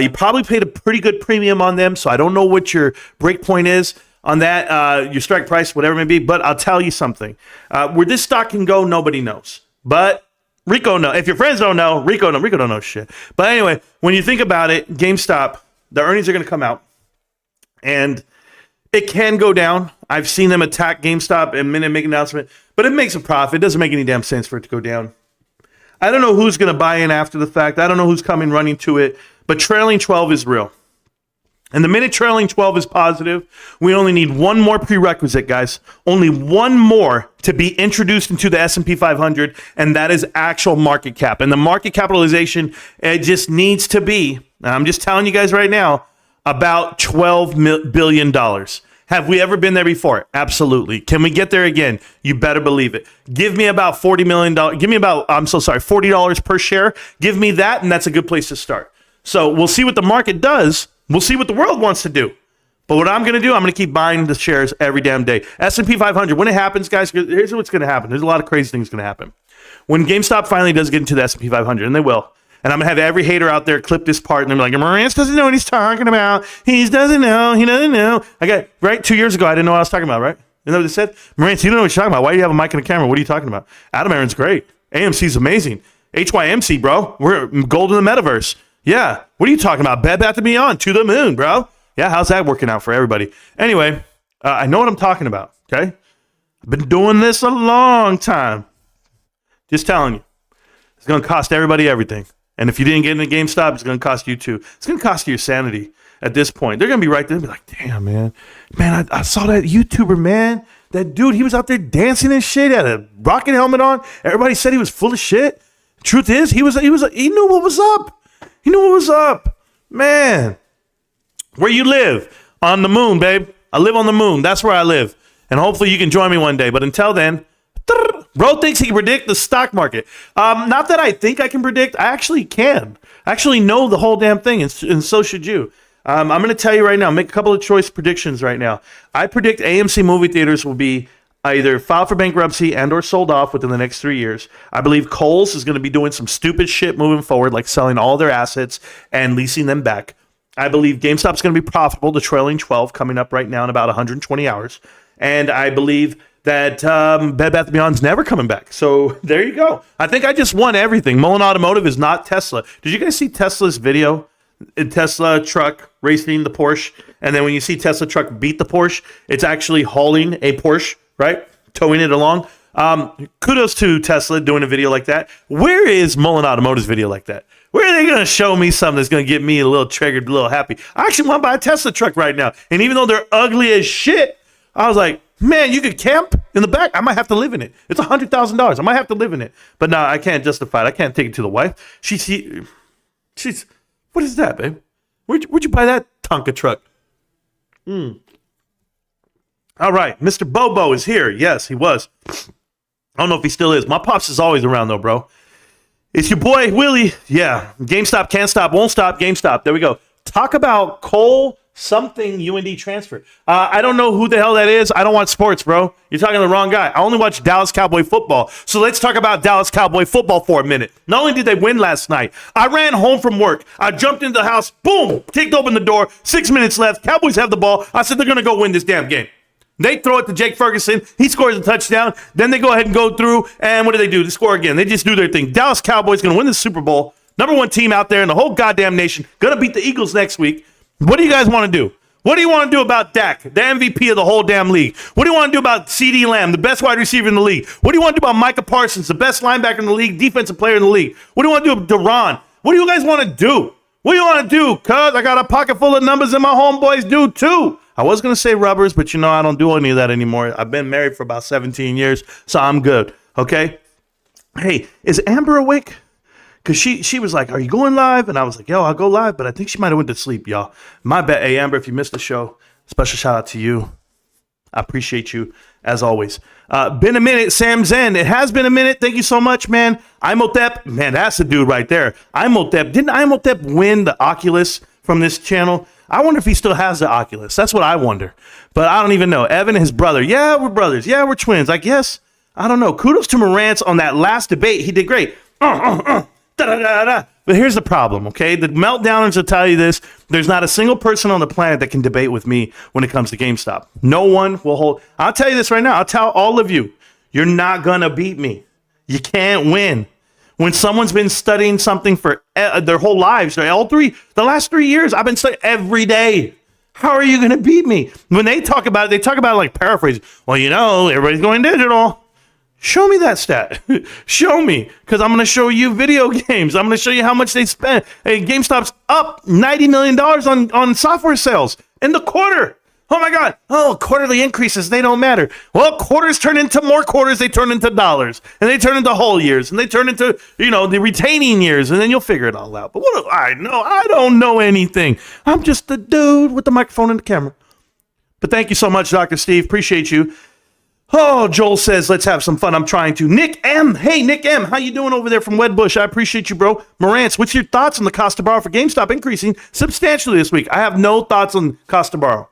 You probably paid a pretty good premium on them, so I don't know what your break point is on that, your strike price, whatever it may be, but I'll tell you something. Where this stock can go, nobody knows. But Rico knows. If your friends don't know, Rico don't know shit. But anyway, when you think about it, GameStop, the earnings are going to come out, and it can go down. I've seen them attack GameStop and make an announcement, but it makes a profit. It doesn't make any damn sense for it to go down. I don't know who's going to buy in after the fact. I don't know who's coming running to it, but trailing 12 is real. And the minute trailing 12 is positive, we only need one more prerequisite, guys. Only one more to be introduced into the S&P 500, and that is actual market cap. And the market capitalization, it just needs to be, I'm just telling you guys right now, about $12 billion. Have we ever been there before? Absolutely. Can we get there again? You better believe it. Give me about $40 million. Give me about, $40 per share. Give me that, and that's a good place to start. So we'll see what the market does. We'll see what the world wants to do. But what I'm going to do, I'm going to keep buying the shares every damn day. S&P 500, when it happens, guys, here's what's going to happen. There's a lot of crazy things going to happen. When GameStop finally does get into the S&P 500, and they will, and I'm going to have every hater out there clip this part, and they're like, Marantz doesn't know what he's talking about. He doesn't know. Right? 2 years ago, I didn't know what I was talking about, right? You know what they said? Marantz, you don't know what you're talking about. Why do you have a mic and a camera? What are you talking about? Adam Aaron's great. AMC's amazing. HYMC, bro. We're gold in the metaverse. Yeah. What are you talking about? Bed Bath & Beyond, to the moon, bro. Yeah, how's that working out for everybody? Anyway, I know what I'm talking about, okay? I've been doing this a long time. Just telling you. It's going to cost everybody everything. And if you didn't get into GameStop, it's going to cost you too. It's going to cost you your sanity at this point. They're going to be right there and be like, damn, man. Man, I saw that YouTuber, man. That dude, he was out there dancing and shit, had a rocket helmet on. Everybody said he was full of shit. Truth is, he knew what was up. He knew what was up. Man. Where you live? On the moon, babe. I live on the moon. That's where I live. And hopefully you can join me one day. But until then, bro thinks he can predict the stock market. Not that I think I can predict. I actually can. I actually know the whole damn thing, and so should you. I'm going to tell you right now, make a couple of choice predictions right now. I predict AMC movie theaters will be either filed for bankruptcy and or sold off within the next 3 years. I believe Kohl's is going to be doing some stupid shit moving forward, like selling all their assets and leasing them back. I believe GameStop's going to be profitable, the trailing 12 coming up right now in about 120 hours. And I believe that Bed Bath & Beyond's never coming back. So there you go. I think I just won everything. Mullen Automotive is not Tesla. Did you guys see Tesla's video? Tesla truck racing the Porsche. And then when you see Tesla truck beat the Porsche, it's actually hauling a Porsche, right? Towing it along. Kudos to Tesla doing a video like that. Where is Mullen Automotive's video like that? Where are they going to show me something that's going to get me a little triggered, a little happy? I actually want to buy a Tesla truck right now. And even though they're ugly as shit, I was like, man, you could camp in the back. I might have to live in it. It's $100,000. I might have to live in it. But no, I can't justify it. I can't take it to the wife. She's, what is that, babe? Where'd you buy that Tonka truck? All right, Mr. Bobo is here. Yes, he was. I don't know if he still is. My pops is always around, though, bro. It's your boy, Willie. Yeah, GameStop, can't stop, won't stop, GameStop. There we go. Talk about Cole something UND transfer. I don't know who the hell that is. I don't watch sports, bro. You're talking to the wrong guy. I only watch Dallas Cowboy football. So let's talk about Dallas Cowboy football for a minute. Not only did they win last night, I ran home from work. I jumped into the house. Boom! Kicked open the door. 6 minutes left. Cowboys have the ball. I said they're going to go win this damn game. They throw it to Jake Ferguson. He scores a touchdown. Then they go ahead and go through. And what do? They score again. They just do their thing. Dallas Cowboys going to win the Super Bowl. Number one team out there in the whole goddamn nation. Going to beat the Eagles next week. What do you guys want to do? What do you want to do about Dak, the MVP of the whole damn league? What do you want to do about CeeDee Lamb, the best wide receiver in the league? What do you want to do about Micah Parsons, the best linebacker in the league, defensive player in the league? What do you want to do with Duran? What do you guys want to do? What do you want to do? Cuz I got a pocket full of numbers and my homeboys do too. I was going to say rubbers, but I don't do any of that anymore. I've been married for about 17 years, so I'm good, okay? Hey, is Amber awake? Because she was like, are you going live? And I was like, yo, I'll go live, but I think she might have went to sleep, y'all. My bad. Hey, Amber, if you missed the show, special shout out to you. I appreciate you, as always. Been a minute, Sam Zen. It has been a minute. Thank you so much, man. Imhotep, man, that's the dude right there. Imhotep. Didn't Imhotep win the Oculus from this channel? I wonder if he still has the Oculus. That's what I wonder. But I don't even know. Evan and his brother. Yeah, we're brothers. Yeah, we're twins. I guess. I don't know. Kudos to Marantz on that last debate. He did great. But here's the problem, okay? The meltdowners will tell you this. There's not a single person on the planet that can debate with me when it comes to GameStop. No one will hold. I'll tell you this right now. I'll tell all of you. You're not going to beat me. You can't win. When someone's been studying something for their whole lives, the last 3 years, I've been studying every day. How are you going to beat me? When they talk about it, they talk about it like paraphrasing. Well, everybody's going digital. Show me that stat. Show me, because I'm going to show you video games. I'm going to show you how much they spent. Hey, GameStop's up $90 million on software sales in the quarter. Oh, my God. Oh, quarterly increases, they don't matter. Well, quarters turn into more quarters. They turn into dollars, and they turn into whole years, and they turn into, the retaining years, and then you'll figure it all out. But what do I know? I don't know anything. I'm just the dude with the microphone and the camera. But thank you so much, Dr. Steve. Appreciate you. Oh, Joel says, let's have some fun. I'm trying to. Nick M. Hey, Nick M. How you doing over there from Wedbush? I appreciate you, bro. Marantz, what's your thoughts on the cost to borrow for GameStop increasing substantially this week? I have no thoughts on cost to borrow.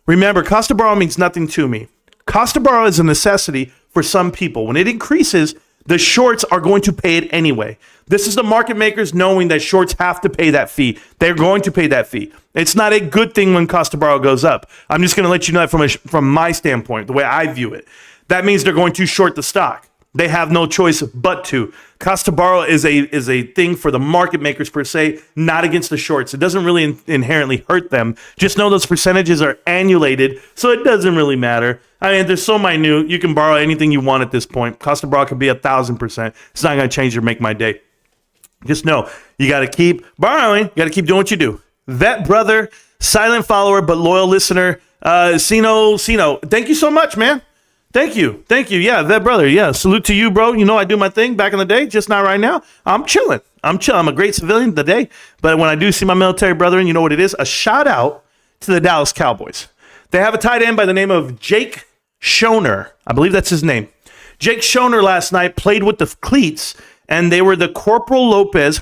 Remember, cost to borrow means nothing to me. Cost to borrow is a necessity for some people. When it increases, the shorts are going to pay it anyway. This is the market makers knowing that shorts have to pay that fee. They're going to pay that fee. It's not a good thing when cost to borrow goes up. I'm just going to let you know that from my standpoint, the way I view it. That means they're going to short the stock. They have no choice but to. Cost to borrow is a thing for the market makers per se, not against the shorts. It doesn't really inherently hurt them. Just know those percentages are annulated, so it doesn't really matter. I mean, they're so minute. You can borrow anything you want at this point. Cost to borrow could be 1,000%. It's not going to change or make my day. Just know, you got to keep borrowing. You got to keep doing what you do. Vet brother, silent follower, but loyal listener, Sino. Thank you so much, man. Thank you. Yeah, Vet brother. Yeah, salute to you, bro. I do my thing back in the day, just not right now. I'm chilling. I'm a great civilian today. But when I do see my military brethren, you know what it is? A shout out to the Dallas Cowboys. They have a tight end by the name of Jake Schoner. I believe that's his name. Jake Schoner last night played with the cleats, and they were the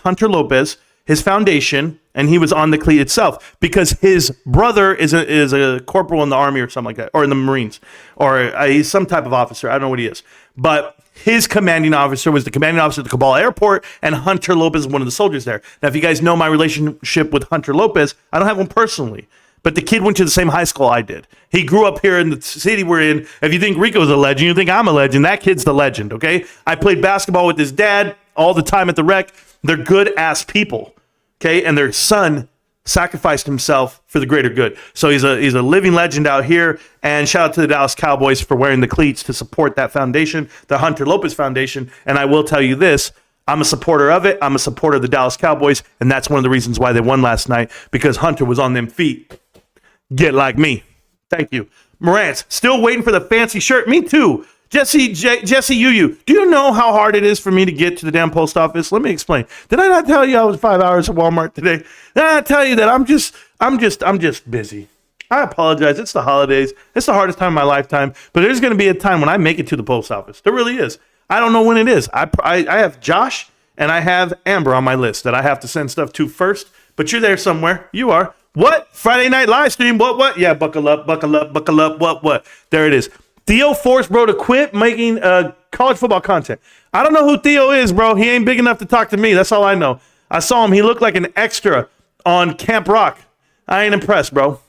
Hunter Lopez, his foundation, and he was on the cleat itself because his brother is a corporal in the Army or something like that, or in the Marines, or he's some type of officer. I don't know what he is. But his commanding officer was the commanding officer at the Cabal Airport, and Hunter Lopez is one of the soldiers there. Now, if you guys know my relationship with Hunter Lopez, I don't have one personally, but the kid went to the same high school I did. He grew up here in the city we're in. If you think Rico's a legend, you think I'm a legend. That kid's the legend, okay? I played basketball with his dad all the time at the rec. They're good-ass people, okay? And their son sacrificed himself for the greater good. So he's a living legend out here. And shout out to the Dallas Cowboys for wearing the cleats to support that foundation, the Hunter Lopez Foundation. And I will tell you this, I'm a supporter of it. I'm a supporter of the Dallas Cowboys. And that's one of the reasons why they won last night, because Hunter was on them feet. Get like me. Thank you. Marantz, still waiting for the fancy shirt. Me too. Jesse Yu, do you know how hard it is for me to get to the damn post office? Let me explain. Did I not tell you I was 5 hours at Walmart today? Did I not tell you that I'm just busy? I apologize. It's the holidays. It's the hardest time of my lifetime. But there's going to be a time when I make it to the post office. There really is. I don't know when it is. I have Josh and I have Amber on my list that I have to send stuff to first. But you're there somewhere. You are. What? Friday night live stream? What? Yeah, buckle up. What? There it is. Theo forced bro to quit making college football content. I don't know who Theo is, bro. He ain't big enough to talk to me. That's all I know. I saw him. He looked like an extra on Camp Rock. I ain't impressed, bro.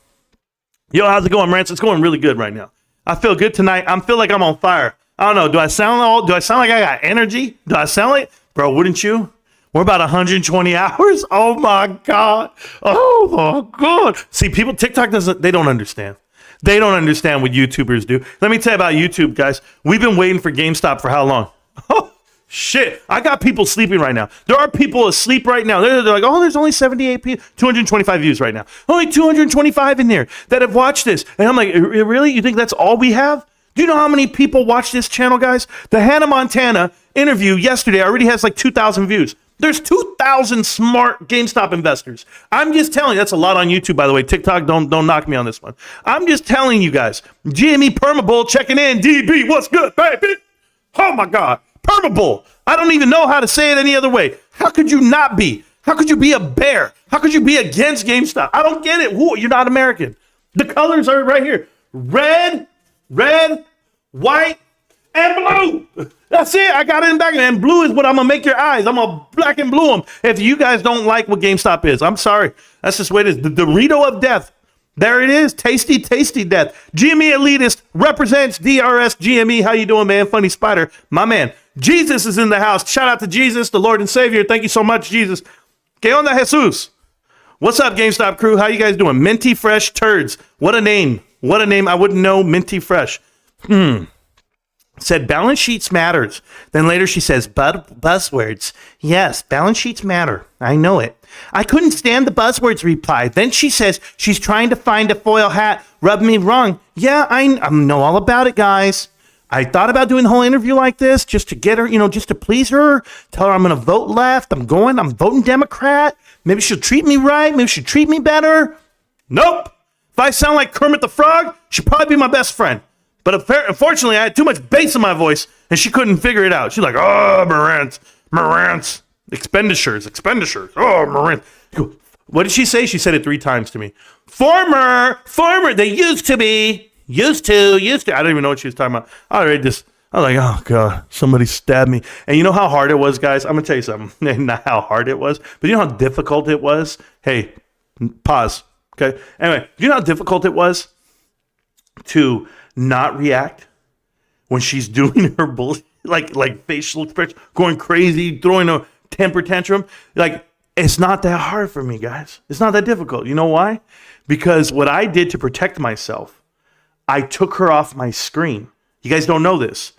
Yo, how's it going, Marantz? It's going really good right now. I feel good tonight. I feel like I'm on fire. I don't know. Do I sound like I got energy? Do I sound like, bro, wouldn't you? We're about 120 hours. Oh my God. Oh my God. See, people, TikTok they don't understand. They don't understand what YouTubers do. Let me tell you about YouTube, guys. We've been waiting for GameStop for how long? Oh, shit. I got people sleeping right now. There are people asleep right now. They're like, oh, there's only 78 people, 225 views right now. Only 225 in there that have watched this. And I'm like, really? You think that's all we have? Do you know how many people watch this channel, guys? The Hannah Montana interview yesterday already has like 2,000 views. There's 2,000 smart GameStop investors. I'm just telling you, that's a lot on YouTube, by the way. TikTok, don't knock me on this one. I'm just telling you guys. GME Permabull checking in. DB, what's good, baby? Oh my God. Permabull. I don't even know how to say it any other way. How could you not be? How could you be a bear? How could you be against GameStop? I don't get it. Whoa, you're not American. The colors are right here. Red, white, and blue. That's it. I got it in back. And blue is what I'm going to make your eyes. I'm going to black and blue them. If you guys don't like what GameStop is, I'm sorry. That's just the way it is. The Dorito of death. There it is. Tasty, tasty death. GME Elitist represents DRS GME. How you doing, man? Funny Spider. My man. Jesus is in the house. Shout out to Jesus, the Lord and Savior. Thank you so much, Jesus. Que onda, Jesus? What's up, GameStop crew? How you guys doing? Minty Fresh Turds. What a name. What a name. I wouldn't know Minty Fresh. Said balance sheets matters. Then later she says buzzwords. Yes, balance sheets matter. I know it. I couldn't stand the buzzwords reply. Then she says she's trying to find a foil hat. Rub me wrong. Yeah, I know all about it, guys. I thought about doing the whole interview like this just to get her, just to please her. Tell her I'm going to vote left. I'm voting Democrat. Maybe she'll treat me right. Maybe she'll treat me better. Nope. If I sound like Kermit the Frog, she'll probably be my best friend. But unfortunately, I had too much bass in my voice, and she couldn't figure it out. She's like, oh, Marantz, expenditures. Oh, Marantz. What did she say? She said it 3 times to me. Former, they used to be. Used to. I don't even know what she was talking about. I was like, oh, God, somebody stabbed me. And you know how hard it was, guys? I'm going to tell you something. Not how hard it was, but you know how difficult it was? Hey, pause. Okay. Anyway, do you know how difficult it was to not react when she's doing her bullshit, like facial expression, going crazy, throwing a temper tantrum? Like, it's not that hard for me, guys. It's not that difficult. You know why? Because what I did to protect myself, I took her off my screen. You guys don't know this.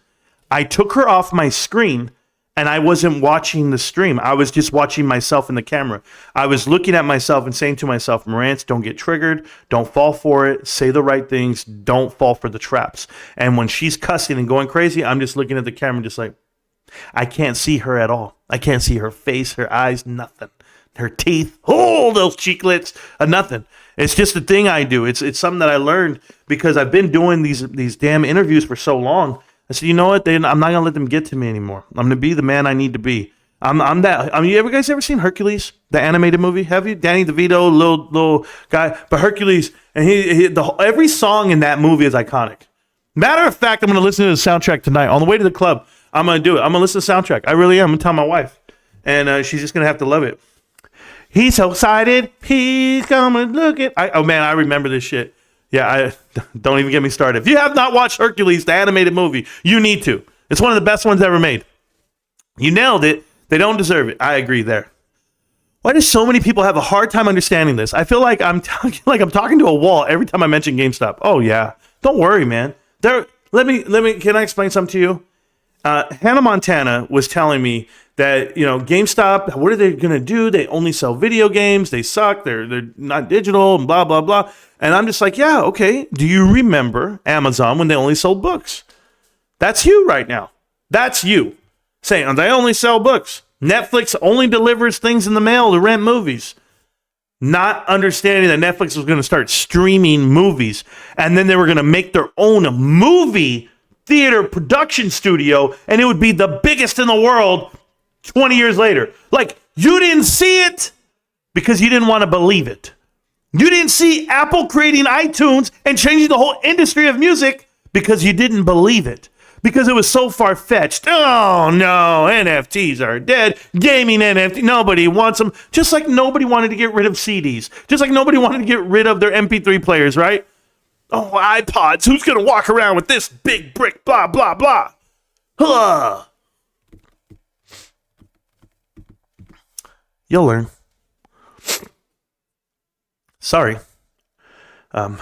I took her off my screen and I wasn't watching the stream. I was just watching myself in the camera. I was looking at myself and saying to myself, Marantz, don't get triggered. Don't fall for it. Say the right things. Don't fall for the traps. And when she's cussing and going crazy, I'm just looking at the camera just like, I can't see her at all. I can't see her face, her eyes, nothing. Her teeth, oh, those cheeklets, nothing. It's just a thing I do. It's something that I learned because I've been doing these damn interviews for so long. I said, you know what? I'm not gonna let them get to me anymore. I'm gonna be the man I need to be. I'm that. I mean, you guys ever seen Hercules, the animated movie? Have you? Danny DeVito, little guy, but Hercules, and every song in that movie is iconic. Matter of fact, I'm gonna listen to the soundtrack tonight on the way to the club. I'm gonna do it. I'm gonna listen to the soundtrack. I really am. I'm gonna tell my wife, and she's just gonna have to love it. He's so excited. He's coming. Look at. Oh man, I remember this shit. Yeah, don't even get me started. If you have not watched Hercules, the animated movie, you need to. It's one of the best ones ever made. You nailed it. They don't deserve it. I agree there. Why do so many people have a hard time understanding this? I feel like I'm talking to a wall every time I mention GameStop. Oh yeah, don't worry, man. Let me. Can I explain something to you? Hannah Montana was telling me that, GameStop, what are they going to do? They only sell video games. They suck. They're not digital and blah, blah, blah. And I'm just like, yeah, okay. Do you remember Amazon when they only sold books? That's you right now. That's you saying they only sell books. Netflix only delivers things in the mail to rent movies. not understanding that Netflix was going to start streaming movies, and then they were going to make their own movie theater production studio, and it would be the biggest in the world 20 years later. Like, you didn't see it because you didn't want to believe it. You didn't see Apple creating iTunes and changing the whole industry of music because you didn't believe it. Because it was so far-fetched. Oh, no, NFTs are dead. Gaming NFT, nobody wants them. Just like nobody wanted to get rid of CDs. Just like nobody wanted to get rid of their MP3 players, right? Oh, iPods. Who's going to walk around with this big brick, blah, blah, blah? Huh. You'll learn. Sorry. I'm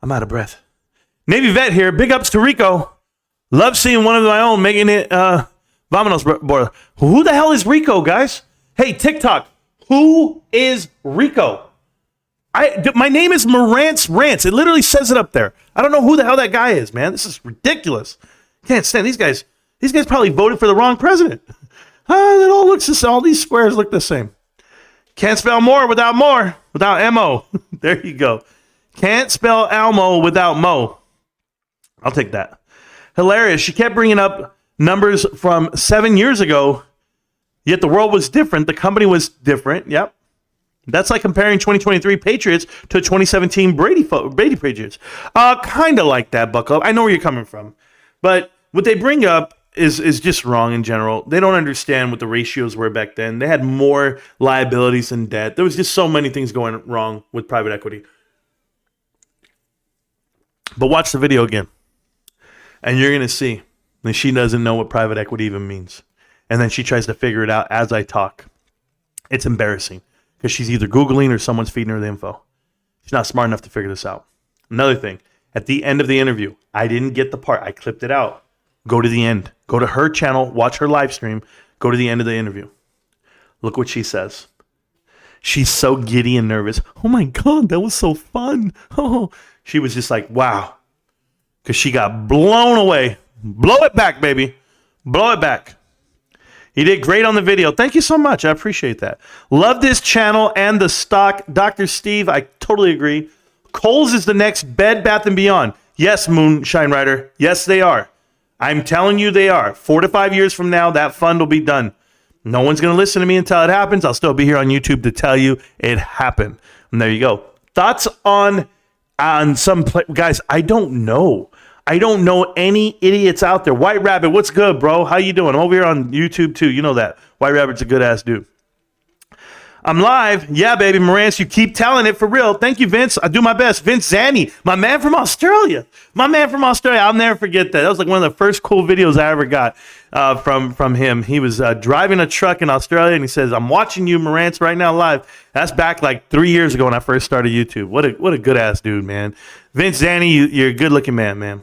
out of breath. Navy vet here. Big ups to Rico. Love seeing one of my own making it Vamonos boiler. Who the hell is Rico, guys? Hey, TikTok. Who is Rico? My name is Marantz Rantz. It literally says it up there. I don't know who the hell that guy is, man. This is ridiculous. Can't stand these guys. These guys probably voted for the wrong president. It all looks the same. All these squares look the same. Can't spell without M-O. There you go. Can't spell Elmo without Mo. I'll take that. Hilarious. She kept bringing up numbers from 7 years ago, yet the world was different. The company was different. Yep. That's like comparing 2023 Patriots to 2017 Brady Patriots. Kind of like that, Buckle. I know where you're coming from. But what they bring up is just wrong in general. They don't understand what the ratios were back then. They had more liabilities than debt. There was just so many things going wrong with private equity. But watch the video again. And you're going to see that she doesn't know what private equity even means. And then she tries to figure it out as I talk. It's embarrassing because she's either Googling or someone's feeding her the info. She's not smart enough to figure this out. Another thing, at the end of the interview, I didn't get the part. I clipped it out. Go to the end. Go to her channel. Watch her live stream. Go to the end of the interview. Look what she says. She's so giddy and nervous. Oh my God, that was so fun. Oh, she was just like, wow. Because she got blown away. Blow it back, baby. Blow it back. He did great on the video. Thank you so much. I appreciate that. Love this channel and the stock. Dr. Steve, I totally agree. Kohl's is the next Bed Bath & Beyond. Yes, Moonshine Rider. Yes, they are. I'm telling you they are. 4 to 5 years from now, that fund will be done. No one's going to listen to me until it happens. I'll still be here on YouTube to tell you it happened. And there you go. Thoughts on some guys, I don't know. I don't know any idiots out there. White Rabbit, what's good, bro? How you doing? I'm over here on YouTube, too. You know that. White Rabbit's a good-ass dude. I'm live. Yeah, baby. Marantz, you keep telling it for real. Thank you, Vince. I do my best. Vince Zanny, my man from Australia. I'll never forget that. That was like one of the first cool videos I ever got from him. He was driving a truck in Australia, and he says, I'm watching you, Marantz, right now live. That's back like 3 years ago when I first started YouTube. What a good-ass dude, man. Vince Zanny, you're a good-looking man.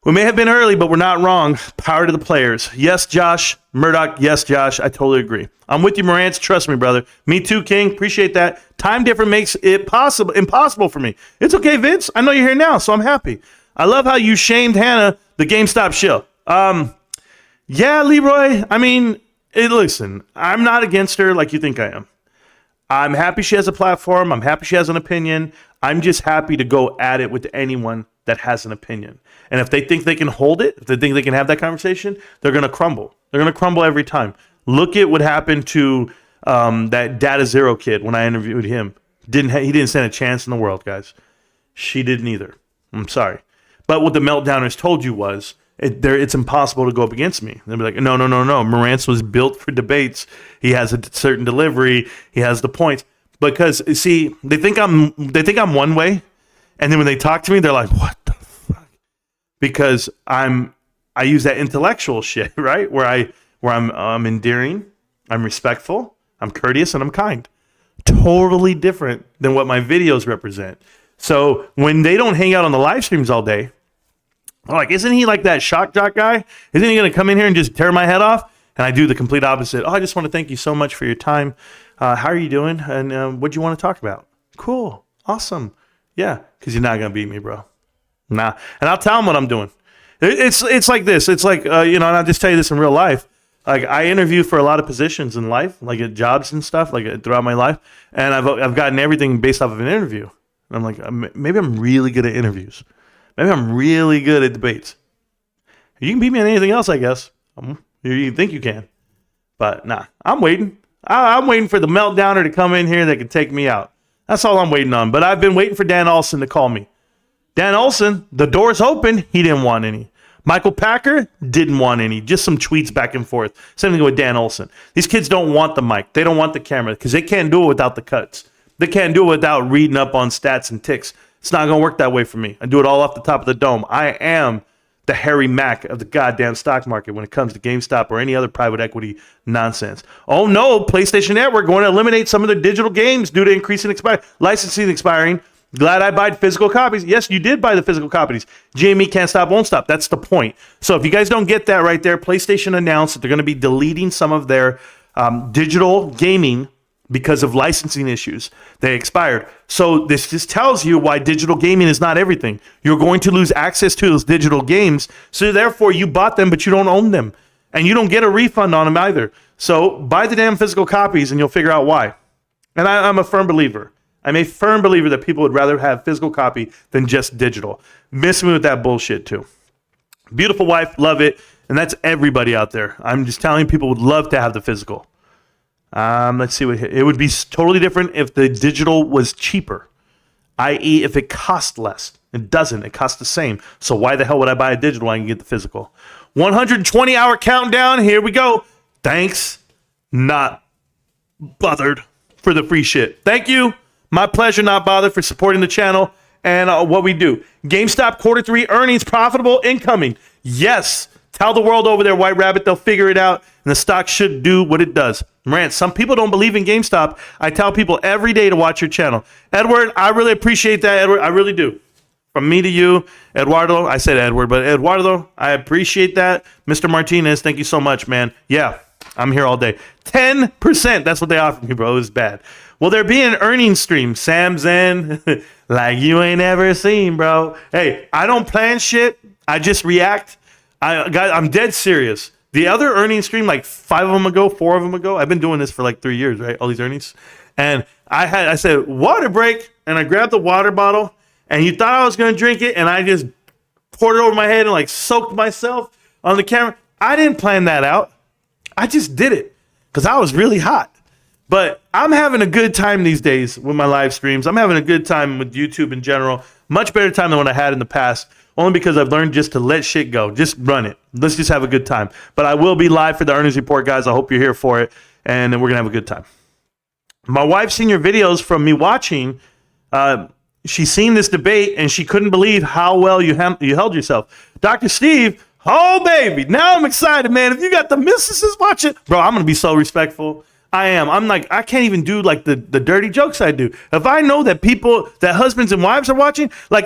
We may have been early, but we're not wrong. Power to the players. Yes, Josh. Murdoch. Yes, Josh. I totally agree. I'm with you, Marantz. Trust me, brother. Me too, King. Appreciate that. Time difference makes it impossible for me. It's okay, Vince. I know you're here now, so I'm happy. I love how you shamed Hannah, the GameStop shill. Yeah, Leroy. I mean, listen, I'm not against her like you think I am. I'm happy she has a platform. I'm happy she has an opinion. I'm just happy to go at it with anyone that has an opinion. And if they think they can hold it, if they think they can have that conversation, they're going to crumble. They're going to crumble every time. Look at what happened to that Data Zero kid when I interviewed him. He didn't stand a chance in the world, guys. She didn't either. I'm sorry. But what the Meltdowners told you was, it's impossible to go up against me. They'll be like, no. Marantz was built for debates. He has a certain delivery. He has the points. Because, see, they think I'm one way. And then when they talk to me, they're like, what the fuck? Because I use that intellectual shit, right? Where I'm endearing, I'm respectful, I'm courteous, and I'm kind. Totally different than what my videos represent. So when they don't hang out on the live streams all day, I'm like, isn't he like that shock jock guy? Isn't he going to come in here and just tear my head off? And I do the complete opposite. Oh, I just want to thank you so much for your time. How are you doing? And what do you want to talk about? Cool. Awesome. Yeah, because you're not going to beat me, bro. Nah. And I'll tell them what I'm doing. It's like this. It's like, and I'll just tell you this in real life. Like I interview for a lot of positions in life, like at jobs and stuff, like throughout my life, and I've gotten everything based off of an interview. And I'm like, maybe I'm really good at interviews. Maybe I'm really good at debates. You can beat me at anything else, I guess. You think you can, but nah. I'm waiting. I'm waiting for the meltdowner to come in here that can take me out. That's all I'm waiting on. But I've been waiting for Dan Olson to call me. Dan Olson, the door's open. He didn't want any. Michael Packer didn't want any. Just some tweets back and forth. Same thing with Dan Olson. These kids don't want the mic. They don't want the camera because they can't do it without the cuts. They can't do it without reading up on stats and ticks. It's not going to work that way for me. I do it all off the top of the dome. I am the Harry Mack of the goddamn stock market when it comes to GameStop or any other private equity nonsense. Oh no, PlayStation Network going to eliminate some of their digital games due to increasing licensing expiring. Glad I buy physical copies. Yes, you did buy the physical copies. GME can't stop, won't stop. That's the point. So if you guys don't get that right there, PlayStation announced that they're going to be deleting some of their digital gaming because of licensing issues. They expired. So this just tells you why digital gaming is not everything. You're going to lose access to those digital games. So therefore you bought them, but you don't own them. And you don't get a refund on them either. So buy the damn physical copies and you'll figure out why. And I'm a firm believer. I'm a firm believer that people would rather have physical copy than just digital. Miss me with that bullshit too. Beautiful wife, love it. And that's everybody out there. I'm just telling people would love to have the physical. Let's see what it would be totally different if the digital was cheaper, i.e. if it cost less. It doesn't. It costs the same. So why the hell would I buy a digital when I can get the physical? 120-hour countdown. Here we go. Thanks. Not bothered for the free shit. Thank you. My pleasure, not bothered, for supporting the channel and what we do. GameStop Q3 earnings profitable incoming. Yes. Tell the world over there, White Rabbit, they'll figure it out, and the stock should do what it does. Marantz, some people don't believe in GameStop. I tell people every day to watch your channel. Edward, I really appreciate that, Edward. I really do. From me to you, Eduardo, I said Edward, but Eduardo, I appreciate that. Mr. Martinez, thank you so much, man. Yeah, I'm here all day. 10%, that's what they offered me, bro. It was bad. Will there be an earnings stream? Sam Zen, like you ain't ever seen, bro. Hey, I don't plan shit. I just react. I'm dead serious. The other earnings stream, like 4 of them ago, I've been doing this for like 3 years, right? All these earnings. And I said, water break. And I grabbed the water bottle. And you thought I was going to drink it. And I just poured it over my head and like soaked myself on the camera. I didn't plan that out. I just did it because I was really hot. But I'm having a good time these days with my live streams. I'm having a good time with YouTube in general. Much better time than what I had in the past. Only because I've learned just to let shit go. Just run it. Let's just have a good time. But I will be live for the earnings report, guys. I hope you're here for it. And then we're going to have a good time. My wife's seen your videos from me watching. She's seen this debate, and she couldn't believe how well you held yourself. Dr. Steve, oh, baby. Now I'm excited, man. If you got the missuses watching, bro, I'm going to be so respectful. I am. I'm like, I can't even do like the dirty jokes I do. If I know that that husbands and wives are watching, like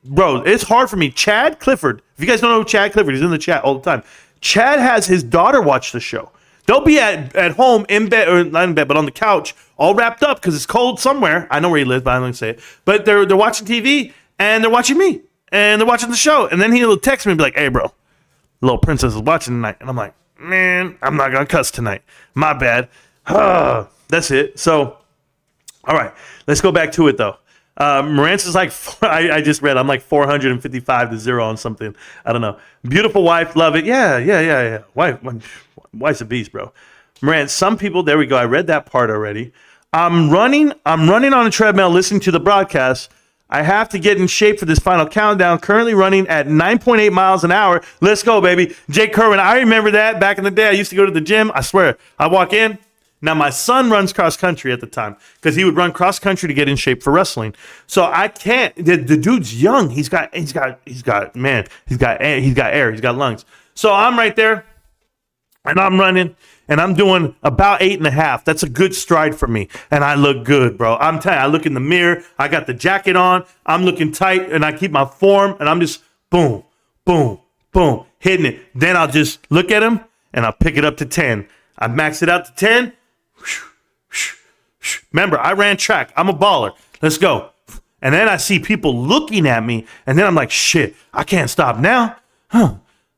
bro, it's hard for me. Chad Clifford. If you guys don't know Chad Clifford, he's in the chat all the time. Chad has his daughter watch the show. They'll be at home in bed, or not in bed, but on the couch, all wrapped up because it's cold somewhere. I know where he lives, but I'm not going to say it. But they're watching TV, and they're watching me, and they're watching the show. And then he'll text me and be like, hey, bro, little princess is watching tonight. And I'm like, man, I'm not going to cuss tonight. My bad. That's it. So, all right, let's go back to it, though. Marantz is like, I just read, I'm like 455 to 0 on something. I don't know. Beautiful wife, love it. Yeah. Wife's a beast, bro. Marantz, some people, there we go. I read that part already. I'm running on a treadmill listening to the broadcast. I have to get in shape for this final countdown. Currently running at 9.8 miles an hour. Let's go, baby. Jake Kerwin, I remember that back in the day. I used to go to the gym. I swear. I walk in. Now, my son runs cross country at the time because he would run cross country to get in shape for wrestling. So I can't. The dude's young. He's got air. He's got lungs. So I'm right there, and I'm running, and I'm doing about 8.5. That's a good stride for me, and I look good, bro. I'm telling you, I look in the mirror. I got the jacket on. I'm looking tight, and I keep my form, and I'm just boom, boom, boom, hitting it. Then I'll just look at him, and I'll pick it up to 10. I max it out to 10. Remember, I ran track. I'm a baller. Let's go. And then I see people looking at me, and then I'm like, shit, I can't stop now.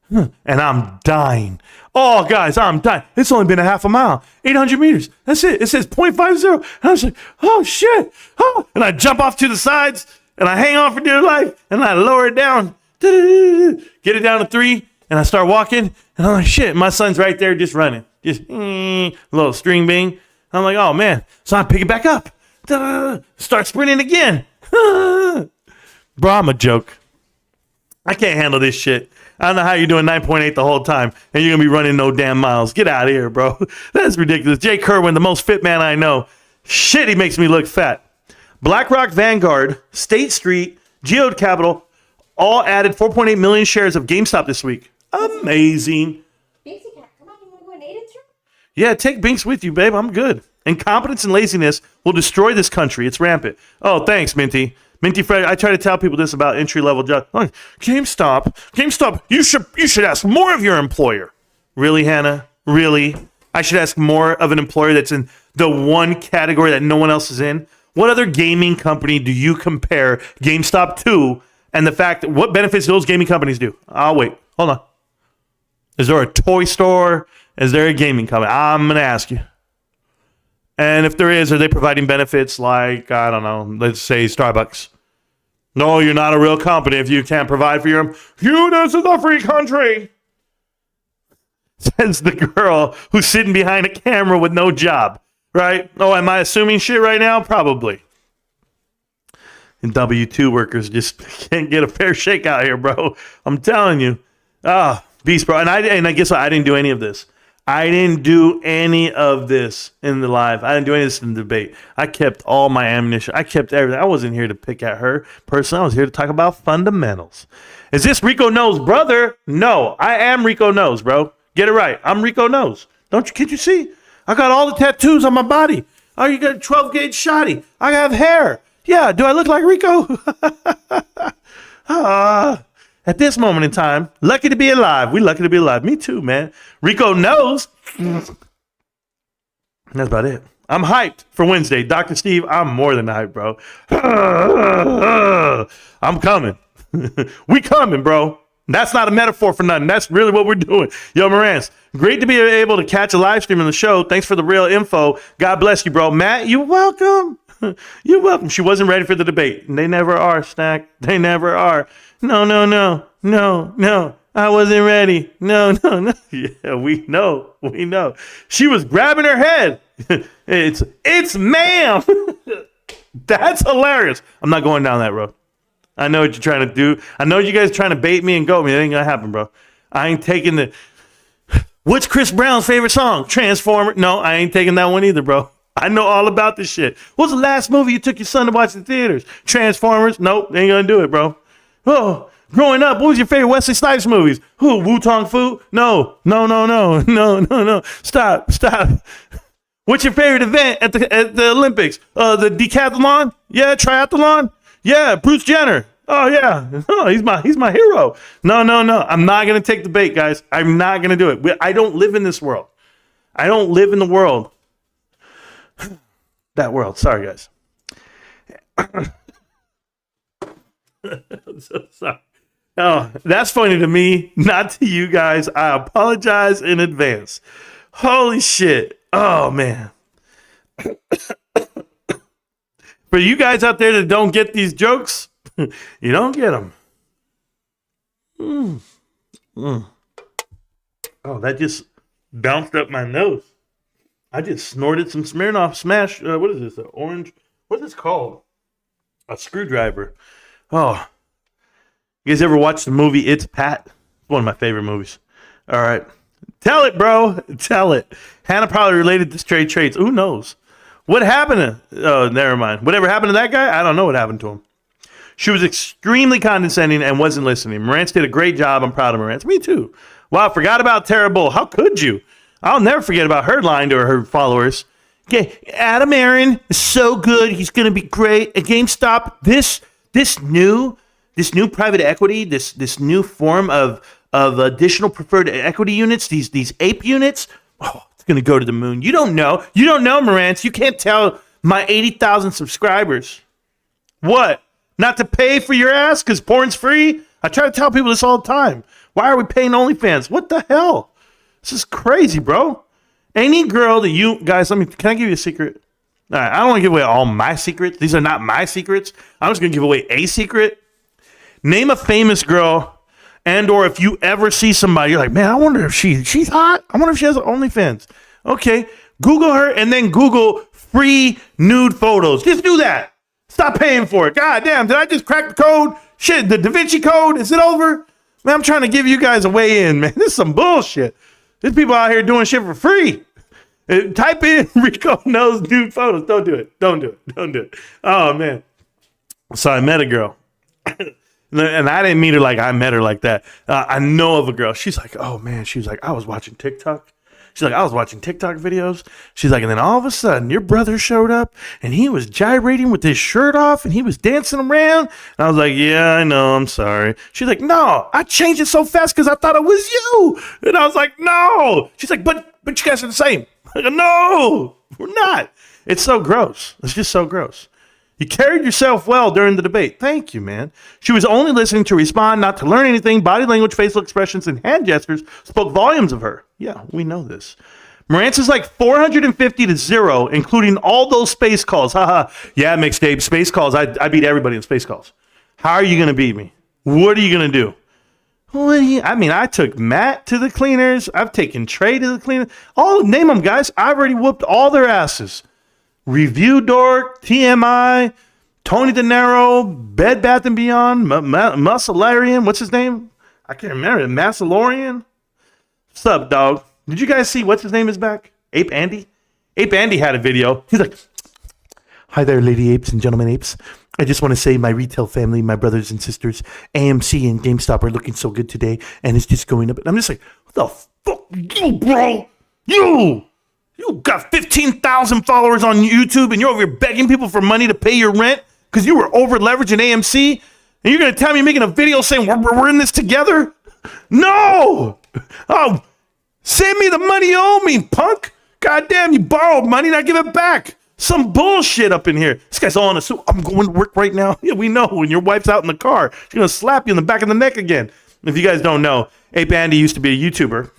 And I'm dying. Oh, guys, I'm dying. It's only been a half a mile, 800 meters. That's it. It says 0.50. And I was like, oh, shit. Oh. And I jump off to the sides, and I hang on for dear life, and I lower it down. Get it down to 3, and I start walking, and I'm like, shit, my son's right there just running. Just a little string bing. I'm like, oh, man. So I pick it back up. Start sprinting again. Bro, I'm a joke. I can't handle this shit. I don't know how you're doing 9.8 the whole time, and you're going to be running no damn miles. Get out of here, bro. That's ridiculous. Jay Kerwin, the most fit man I know. Shit, he makes me look fat. BlackRock, Vanguard, State Street, Geode Capital, all added 4.8 million shares of GameStop this week. Amazing. Binksy cat, come on, you want to go in Aiden's room? Yeah, take Binks with you, babe. I'm good. Incompetence and laziness will destroy this country. It's rampant. Oh, thanks, Minty. Minty Fred, I try to tell people this about entry-level jobs. Oh, GameStop, you should ask more of your employer. Really, Hannah? Really? I should ask more of an employer that's in the one category that no one else is in? What other gaming company do you compare GameStop to, and the fact that what benefits those gaming companies do? I'll wait. Hold on. Is there a toy store? Is there a gaming company? I'm going to ask you. And if there is, are they providing benefits like, I don't know, let's say Starbucks? No, you're not a real company if you can't provide for your... This is a free country. Says the girl who's sitting behind a camera with no job, right? Oh, am I assuming shit right now? Probably. And W-2 workers just can't get a fair shake out here, bro. I'm telling you. Beast, bro. And I guess what? I didn't do any of this. I didn't do any of this in the live. I didn't do any of this in the debate. I kept all my ammunition. I kept everything. I wasn't here to pick at her personally. I was here to talk about fundamentals. Is this Rico Knows brother? No, I am Rico Knows, bro. Get it right. I'm Rico Knows. Can't you see? I got all the tattoos on my body. Oh, you got a 12 gauge shotty. I have hair. Yeah, do I look like Rico? At this moment in time, lucky to be alive. We lucky to be alive. Me too, man. Rico knows. And that's about it. I'm hyped for Wednesday. Dr. Steve, I'm more than hyped, bro. I'm coming. We coming, bro. That's not a metaphor for nothing. That's really what we're doing. Yo, Marantz, great to be able to catch a live stream on the show. Thanks for the real info. God bless you, bro. Matt, you're welcome. You're welcome. She wasn't ready for the debate. And they never are, Snack. They never are. No. I wasn't ready. No. Yeah, we know. She was grabbing her head. It's ma'am. That's hilarious. I'm not going down that road. I know what you're trying to do. I know you guys are trying to bait me and goat me. That ain't gonna happen, bro. I ain't taking the... What's Chris Brown's favorite song? Transformer? No, I ain't taking that one either, bro. I know all about this shit. What's the last movie you took your son to watch in theaters? Transformers? Nope, ain't gonna do it, bro. Oh, growing up, what was your favorite Wesley Snipes movies? Who? Wu-Tang Fu? No. Stop. What's your favorite event at the Olympics? The decathlon? Yeah, triathlon? Yeah, Bruce Jenner. Oh yeah. Oh, he's my hero. No. I'm not gonna take the bait, guys. I'm not gonna do it. I don't live in this world. I don't live in the world. That world. Sorry, guys. I'm so sorry. Oh, that's funny to me, not to you guys. I apologize in advance. Holy shit. Oh, man. For you guys out there that don't get these jokes, you don't get them. Oh, that just bounced up my nose. I just snorted some Smirnoff Smash. What is this? An orange? What's this called? A screwdriver. Oh. You guys ever watch the movie It's Pat? It's one of my favorite movies. All right. Tell it, bro. Tell it. Hannah probably related to stray traits. Who knows? What happened to... Oh, never mind. Whatever happened to that guy? I don't know what happened to him. She was extremely condescending and wasn't listening. Marantz did a great job. I'm proud of Marantz. Me too. Wow, forgot about Tara Bull. How could you? I'll never forget about her lying to her followers. Okay, Adam Aaron is so good. He's going to be great at GameStop. This new private equity, this new form of additional preferred equity units, these ape units, it's going to go to the moon. You don't know, Marantz. You can't tell my 80,000 subscribers. What? Not to pay for your ass because porn's free? I try to tell people this all the time. Why are we paying OnlyFans? What the hell? This is crazy, bro. Any girl that you guys, can I give you a secret? All right, I don't want to give away all my secrets. These are not my secrets. I'm just going to give away a secret. Name a famous girl, and or if you ever see somebody, you're like, man, I wonder if she's hot. I wonder if she has OnlyFans. Okay, Google her and then Google free nude photos. Just do that. Stop paying for it. God damn, did I just crack the code? Shit, the Da Vinci Code, is it over? Man, I'm trying to give you guys a way in, man. This is some bullshit. There's people out here doing shit for free. Type in Rico knows nude photos. Don't do it. Don't do it. Don't do it. Oh, man. So I met a girl. And I didn't meet her like I met her like that. I know of a girl. She's like, oh, man. She was like, I was watching TikTok. She's like, I was watching TikTok videos. She's like, and then all of a sudden, your brother showed up, and he was gyrating with his shirt off, and he was dancing around. And I was like, yeah, I know. I'm sorry. She's like, no, I changed it so fast because I thought it was you. And I was like, no. She's like, but you guys are the same. I go, no, we're not. It's so gross. It's just so gross. You carried yourself well during the debate. Thank you, man. She was only listening to respond, not to learn anything. Body language, facial expressions, and hand gestures spoke volumes of her. Yeah, we know this. Marantz is like 450 to 0, including all those space calls. Haha. Yeah, mixtape, space calls. I beat everybody in space calls. How are you going to beat me? What are you going to do? I took Matt to the cleaners. I've taken Trey to the cleaners. Name them, guys. I've already whooped all their asses. Review Dork, TMI, Tony De Niro, Bed Bath & Beyond, Muscellarian. What's his name? I can't remember. Massalorian. What's up, dog? Did you guys see what's his name is back? Ape Andy? Ape Andy had a video. He's like, hi there, lady apes and gentlemen apes. I just want to say my retail family, my brothers and sisters, AMC and GameStop are looking so good today, and it's just going up. And I'm just like, what the fuck, you, bro? You got 15,000 followers on YouTube, and you're over here begging people for money to pay your rent because you were over leveraging AMC, and you're going to tell me you're making a video saying we're in this together? No! Oh, send me the money you owe me, punk. God damn, you borrowed money, now give it back. Some bullshit up in here. This guy's all in a suit. I'm going to work right now. Yeah, we know. When your wife's out in the car, she's going to slap you in the back of the neck again. If you guys don't know, Ape Andy used to be a YouTuber.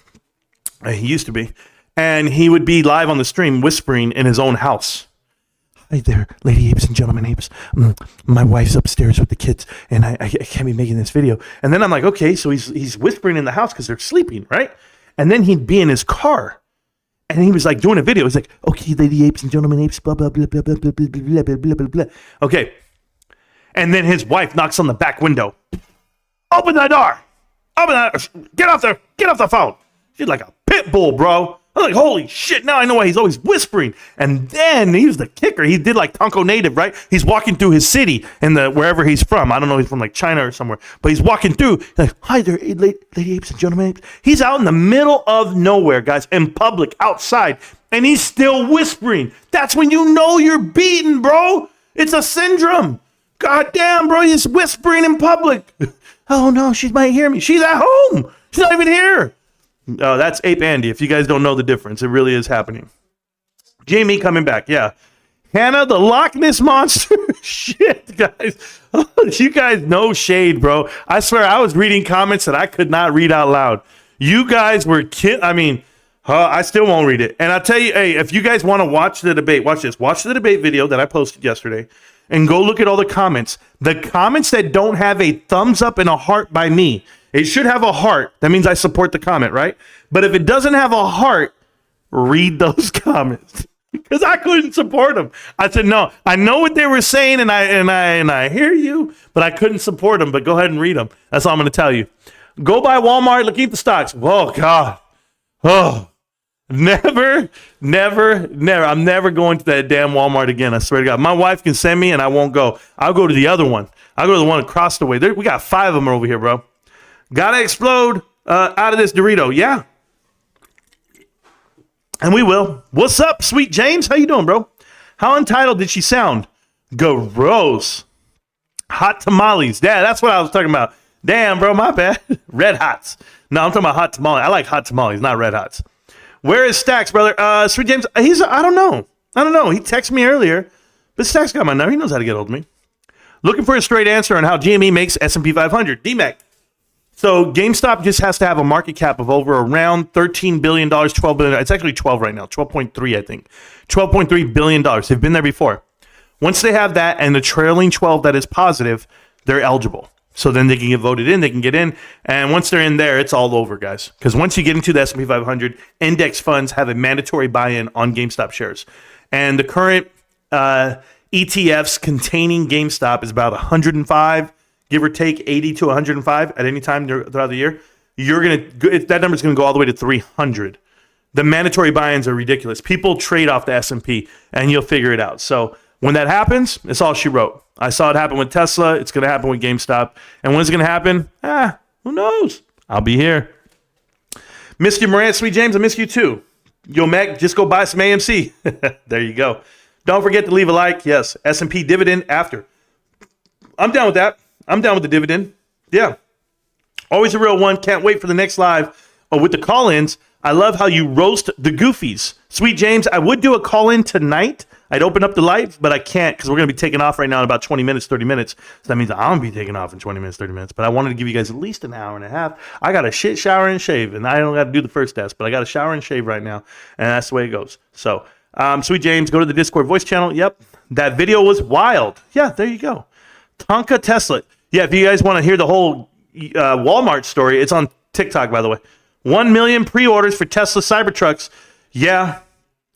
He used to be. And he would be live on the stream whispering in his own house. Hi there, lady apes and gentlemen apes. My wife's upstairs with the kids, and I can't be making this video. And then I'm like, okay, so he's whispering in the house because they're sleeping, right? And then he'd be in his car. And he was like doing a video. He's like, okay, lady apes and gentlemen apes, blah, blah, blah, blah, blah, blah, blah, blah, blah, blah, blah, blah. Okay. And then his wife knocks on the back window. Open the door. Open the Get off the phone. She's like a pit bull, bro. I'm like, holy shit, now I know why he's always whispering. And then he was the kicker. He did like Tonko Native, right? He's walking through his city and wherever he's from. I don't know, he's from like China or somewhere. But he's walking through. He's like, hi there, lady apes and gentlemen apes. He's out in the middle of nowhere, guys, in public, outside. And he's still whispering. That's when you know you're beaten, bro. It's a syndrome. God damn, bro, he's whispering in public. Oh, no, she might hear me. She's at home. She's not even here. Oh, that's Ape Andy. If you guys don't know the difference, it really is happening. GME coming back, yeah. Hannah, the Loch Ness Monster. Shit, guys. You guys know shade, bro. I swear I was reading comments that I could not read out loud. You guys were I still won't read it. And I'll tell you, hey, if you guys want to watch the debate, watch this. Watch the debate video that I posted yesterday and go look at all the comments. The comments that don't have a thumbs up and a heart by me, it should have a heart. That means I support the comment, right? But if it doesn't have a heart, read those comments because I couldn't support them. I said, no, I know what they were saying and I hear you, but I couldn't support them. But go ahead and read them. That's all I'm going to tell you. Go by Walmart, look at the stocks. Whoa, God. Oh, never. I'm never going to that damn Walmart again. I swear to God. My wife can send me and I won't go. I'll go to the other one. I'll go to the one across the way. We got 5 of them over here, bro. Gotta explode out of this Dorito. Yeah. And we will. What's up, sweet James? How you doing, bro? How entitled did she sound? Gross. Hot tamales. Yeah, that's what I was talking about. Damn, bro, my bad. Red Hots. No, I'm talking about hot tamales. I like hot tamales, not Red Hots. Where is Stacks, brother? Sweet James, I don't know. He texted me earlier, but Stacks got my number. He knows how to get hold of me. Looking for a straight answer on how GME makes S&P 500. DMAC, So GameStop just has to have a market cap of over around $13 billion, $12 billion. It's actually 12 right now, 12.3, I think. $12.3 billion. They've been there before. Once they have that and the trailing 12 that is positive, they're eligible. So then they can get voted in, they can get in. And once they're in there, it's all over, guys. Because once you get into the S&P 500, index funds have a mandatory buy-in on GameStop shares. And the current ETFs containing GameStop is about 105, give or take 80 to 105 at any time throughout the year. That number's going to go all the way to 300. The mandatory buy-ins are ridiculous. People trade off the S&P, and you'll figure it out. So when that happens, it's all she wrote. I saw it happen with Tesla. It's going to happen with GameStop. And when it's going to happen? Who knows? I'll be here. Missed you, Marantz, Sweet James. I miss you too. Yo, Mac, just go buy some AMC. There you go. Don't forget to leave a like. Yes, S&P dividend after. I'm down with that. I'm down with the dividend. Yeah. Always a real one. Can't wait for the next live with the call-ins. I love how you roast the goofies. Sweet James, I would do a call-in tonight. I'd open up the live, but I can't because we're going to be taking off right now in about 20 minutes, 30 minutes. So that means I'm going to be taking off in 20 minutes, 30 minutes. But I wanted to give you guys at least an hour and a half. I got a shit shower and shave, and I don't got to do the first test, but I got a shower and shave right now, and that's the way it goes. So, Sweet James, go to the Discord voice channel. Yep, that video was wild. Yeah, there you go. Tonka Tesla. Yeah, if you guys want to hear the whole Walmart story, it's on TikTok, by the way. 1 million pre-orders for Tesla Cybertrucks. Yeah,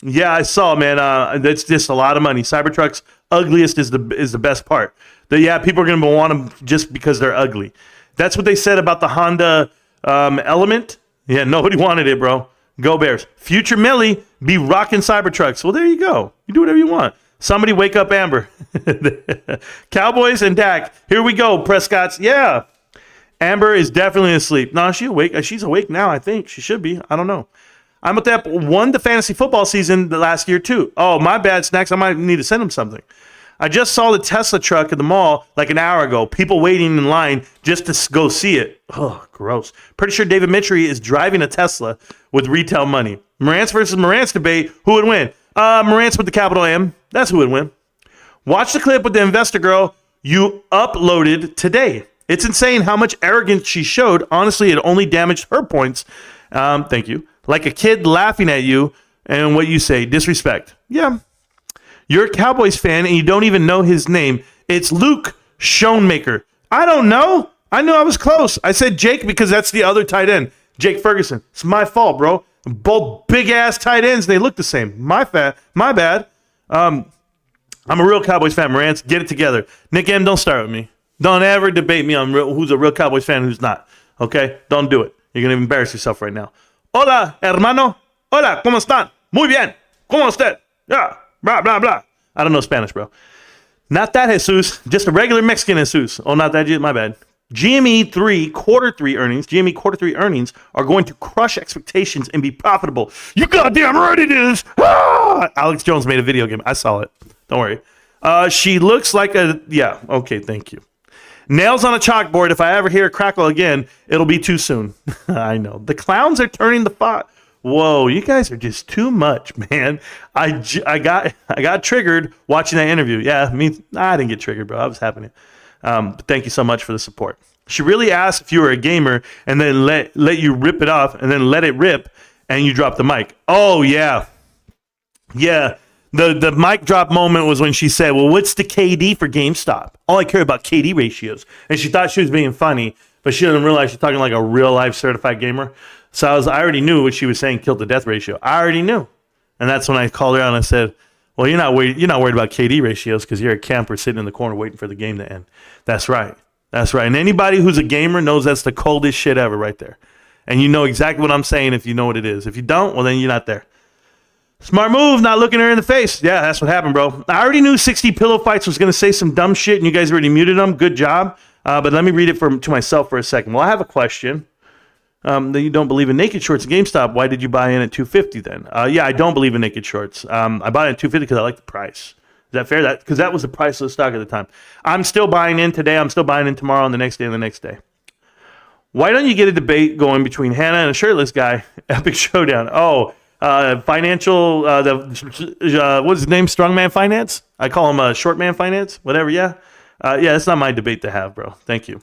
I saw, man. That's just a lot of money. Cybertrucks, ugliest is the best part. People are going to want them just because they're ugly. That's what they said about the Honda Element. Yeah, nobody wanted it, bro. Go Bears. Future Millie be rocking Cybertrucks. Well, there you go. You do whatever you want. Somebody wake up Amber. Cowboys and Dak. Here we go, Prescott's. Yeah. Amber is definitely asleep. No, she's awake. She's awake now, I think. She should be. I don't know. I'm at that won the fantasy football season the last year, too. Oh, my bad, Snacks. I might need to send him something. I just saw the Tesla truck at the mall like an hour ago. People waiting in line just to go see it. Oh, gross. Pretty sure David Mitri is driving a Tesla with retail money. Marantz versus Marantz debate. Who would win? Marantz with the capital M. That's who would win. Watch the clip with the investor girl you uploaded today. It's insane how much arrogance she showed. Honestly, it only damaged her points. Thank you. Like a kid laughing at you and what you say. Disrespect. Yeah. You're a Cowboys fan and you don't even know his name. It's Luke Schoenmaker. I don't know. I knew I was close. I said Jake because that's the other tight end. Jake Ferguson. It's my fault, bro. Both big-ass tight ends. They look the same. My bad. I'm a real Cowboys fan, Marantz. Get it together. Nick M., don't start with me. Don't ever debate me on who's a real Cowboys fan and who's not. Okay? Don't do it. You're going to embarrass yourself right now. Hola, hermano. Hola, ¿cómo están? Muy bien. ¿Cómo usted? Yeah. Blah, blah, blah. I don't know Spanish, bro. Not that Jesus. Just a regular Mexican Jesus. Oh, not that. My bad. GME quarter three earnings are going to crush expectations and be profitable. You goddamn right it is. Ah! Alex Jones made a video game. I saw it. Don't worry. She looks like yeah. Okay, thank you. Nails on a chalkboard. If I ever hear a crackle again, it'll be too soon. I know. The clowns are turning the font. Whoa, you guys are just too much, man. I got triggered watching that interview. Yeah, I didn't get triggered, bro. I was happening. But thank you so much for the support. She really asked if you were a gamer and then let you rip it off and then let it rip and you drop the mic. Oh, yeah. Yeah. The mic drop moment was when she said, well, what's the KD for GameStop? All I care about KD ratios. And she thought she was being funny, but she didn't realize she's talking like a real life certified gamer. So I already knew what she was saying killed the death ratio. I already knew. And that's when I called her out and I said, well, you're not worried about KD ratios because you're a camper sitting in the corner waiting for the game to end. That's right. That's right. And anybody who's a gamer knows that's the coldest shit ever right there. And you know exactly what I'm saying if you know what it is. If you don't, well, then you're not there. Smart move, not looking her in the face. Yeah, that's what happened, bro. I already knew 60 Pillow Fights was going to say some dumb shit, and you guys already muted them. Good job. But let me read it to myself for a second. Well, I have a question. That you don't believe in naked shorts at GameStop. Why did you buy in at $250 then? Yeah, I don't believe in naked shorts. I bought it at $250 because I like the price. Is that fair? Because that was the price of the stock at the time. I'm still buying in today. I'm still buying in tomorrow and the next day and the next day. Why don't you get a debate going between Hannah and a shirtless guy? Epic showdown. Oh, financial, what's his name? Strongman Finance? I call him Shortman Finance. Whatever, yeah. Yeah, that's not my debate to have, bro. Thank you.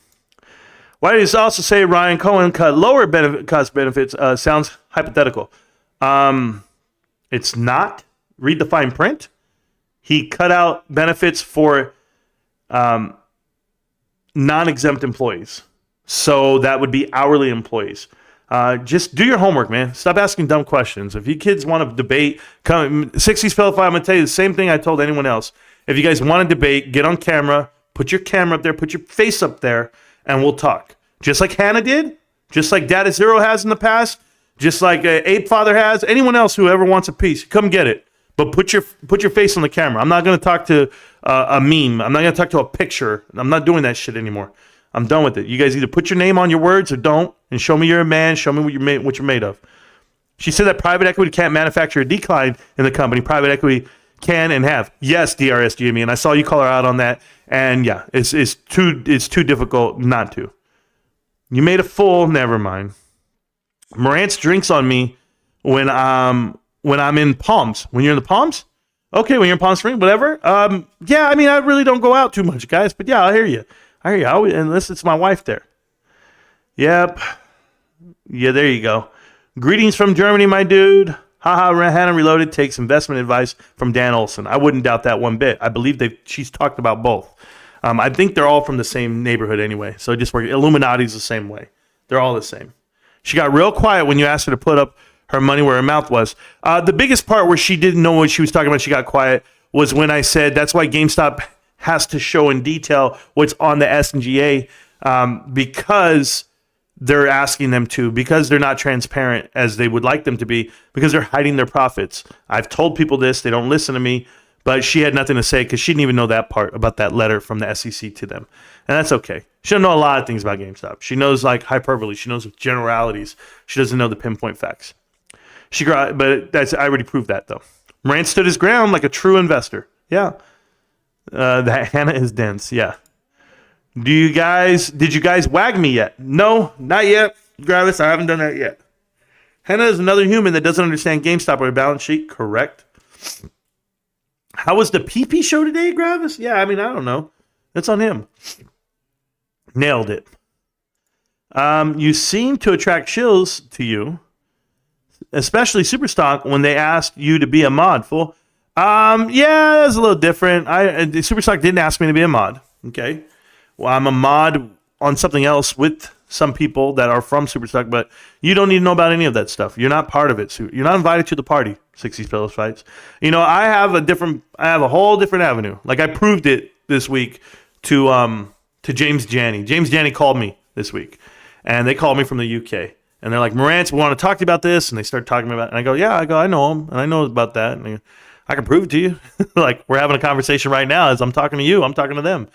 Why does it also say Ryan Cohen cut lower cost benefits? Sounds hypothetical. It's not. Read the fine print. He cut out benefits for non-exempt employees. So that would be hourly employees. Just do your homework, man. Stop asking dumb questions. If you kids want to debate, come 60s Pedophile, I'm going to tell you the same thing I told anyone else. If you guys want to debate, get on camera, put your camera up there, put your face up there, and we'll talk. Just like Hannah did, just like Data Zero has in the past, just like Ape Father has, anyone else who ever wants a piece, come get it. But put your face on the camera. I'm not going to talk to a meme. I'm not going to talk to a picture. I'm not doing that shit anymore. I'm done with it. You guys either put your name on your words or don't, and show me you're a man. Show me what you're made of. She said that private equity can't manufacture a decline in the company. Private equity can and have. Yes, DRS GME, and I saw you call her out on that. And yeah, it's too difficult not to. You made a fool. Never mind. Marantz drinks on me when I'm in Palms. When you're in the Palms? Okay, when you're in Palm Springs, whatever. Yeah, I mean, I really don't go out too much, guys. But yeah, I hear you. Unless it's my wife there. Yep. Yeah, there you go. Greetings from Germany, my dude. Haha, Hannah Reloaded takes investment advice from Dan Olson. I wouldn't doubt that one bit. I believe she's talked about both. I think they're all from the same neighborhood anyway. So it just works. Illuminati's the same way. They're all the same. She got real quiet when you asked her to put up her money where her mouth was. The biggest part where she didn't know what she was talking about, she got quiet, was when I said that's why GameStop has to show in detail what's on the SNGA because they're asking them to, because they're not transparent as they would like them to be, because they're hiding their profits. I've told people this. They don't listen to me. But she had nothing to say because she didn't even know that part about that letter from the SEC to them. And that's okay. She doesn't know a lot of things about GameStop. She knows like hyperbole. She knows generalities. She doesn't know the pinpoint facts. But I already proved that though. Marantz stood his ground like a true investor. Yeah. That Hannah is dense. Yeah. Did you guys wag me yet? No, not yet. Gravis, I haven't done that yet. Hannah is another human that doesn't understand GameStop or a balance sheet. Correct. How was the PP show today, Gravis? Yeah, I mean, I don't know. That's on him. Nailed it. You seem to attract shills to you, especially Superstock, when they asked you to be a mod, fool. Yeah, it's a little different. Superstock didn't ask me to be a mod. Okay. Well, I'm a mod on something else with some people that are from Superstock, but you don't need to know about any of that stuff. You're not part of it. So you're not invited to the party. 60s Pillows Fights. You know, I have a whole different avenue. Like I proved it this week to James Janney. James Janney called me this week, and they called me from the UK, and they're like, Marantz, we want to talk to you about this, and they start talking about it, and I go, yeah, I know him, and I know about that, and I can prove it to you. Like we're having a conversation right now as I'm talking to you, I'm talking to them.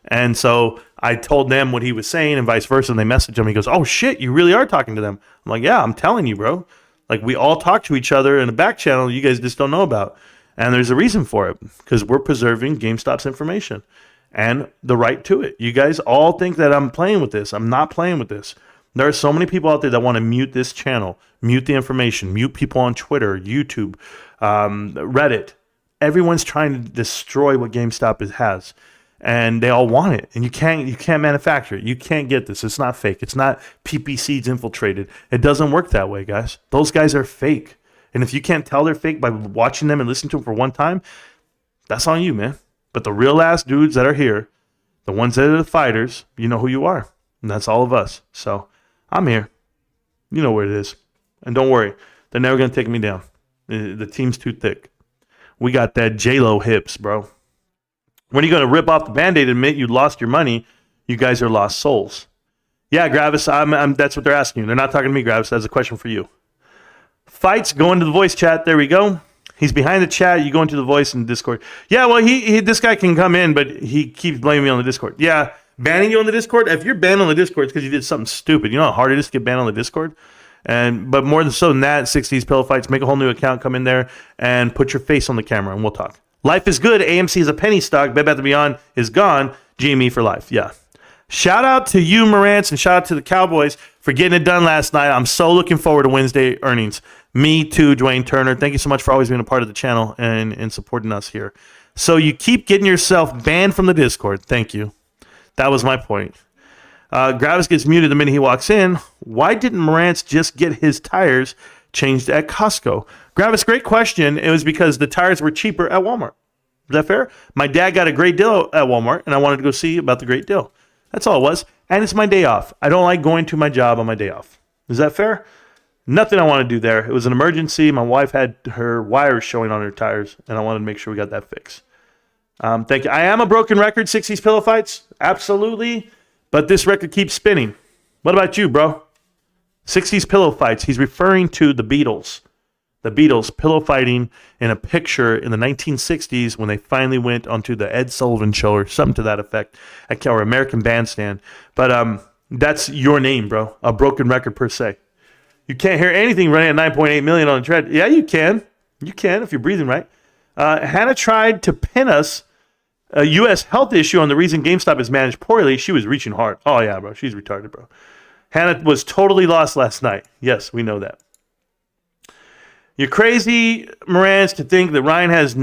And so I told them what he was saying and vice versa, and they messaged him. He goes, oh shit, you really are talking to them. I'm like, yeah, I'm telling you, bro. Like we all talk to each other in a back channel you guys just don't know about. And there's a reason for it, because we're preserving GameStop's information and the right to it. You guys all think that I'm playing with this. I'm not playing with this. There are so many people out there that want to mute this channel, mute the information, mute people on Twitter, YouTube, Reddit. Everyone's trying to destroy what GameStop has. And they all want it, and you can't manufacture it. You can't get this. It's not fake. It's not PPC's infiltrated. It doesn't work that way, guys. Those guys are fake, and if you can't tell they're fake by watching them and listening to them for one time, that's on you, man. But the real ass dudes that are here, the ones that are the fighters, you know who you are, and that's all of us. So I'm here. You know where it is, and don't worry, they're never gonna take me down. The team's too thick. We got that J-Lo hips, bro. When are you going to rip off the Band-Aid and admit you lost your money? You guys are lost souls. Yeah, Gravis, that's what they're asking you. They're not talking to me, Gravis. That's a question for you. Fights, go into the voice chat. There we go. He's behind the chat. You go into the voice in Discord. Yeah, well, this guy can come in, but he keeps blaming me on the Discord. Yeah, banning you on the Discord? If you're banned on the Discord, it's because you did something stupid. You know how hard it is to get banned on the Discord? But more than so than that, 60s Pillow Fights, make a whole new account, come in there, and put your face on the camera, and we'll talk. Life is good. AMC is a penny stock. Bed Bath & Beyond is gone. GME for life. Yeah. Shout out to you, Marantz, and shout out to the Cowboys for getting it done last night. I'm so looking forward to Wednesday earnings. Me too, Dwayne Turner. Thank you so much for always being a part of the channel and supporting us here. So you keep getting yourself banned from the Discord. Thank you. That was my point. Gravis gets muted the minute he walks in. Why didn't Marantz just get his tires changed at Costco? Gravis, great question. It was because the tires were cheaper at Walmart. Is that fair? My dad got a great deal at Walmart, and I wanted to go see about the great deal. That's all it was. And it's my day off. I don't like going to my job on my day off. Is that fair? Nothing I want to do there. It was an emergency. My wife had her wires showing on her tires, and I wanted to make sure we got that fixed. Thank you. I am a broken record, 60s pillow fights. Absolutely. But this record keeps spinning. What about you, bro? 60s pillow fights. He's referring to the Beatles. The Beatles pillow fighting in a picture in the 1960s when they finally went onto the Ed Sullivan Show or something to that effect, or American Bandstand. But that's your name, bro. A broken record per se. You can't hear anything running at 9.8 million on the tread. Yeah, you can. You can if you're breathing right. Hannah tried to pin us a U.S. health issue on the reason GameStop is managed poorly. She was reaching hard. Oh, yeah, bro. She's retarded, bro. Hannah was totally lost last night. Yes, we know that. You're crazy, Marantz, to think that Ryan has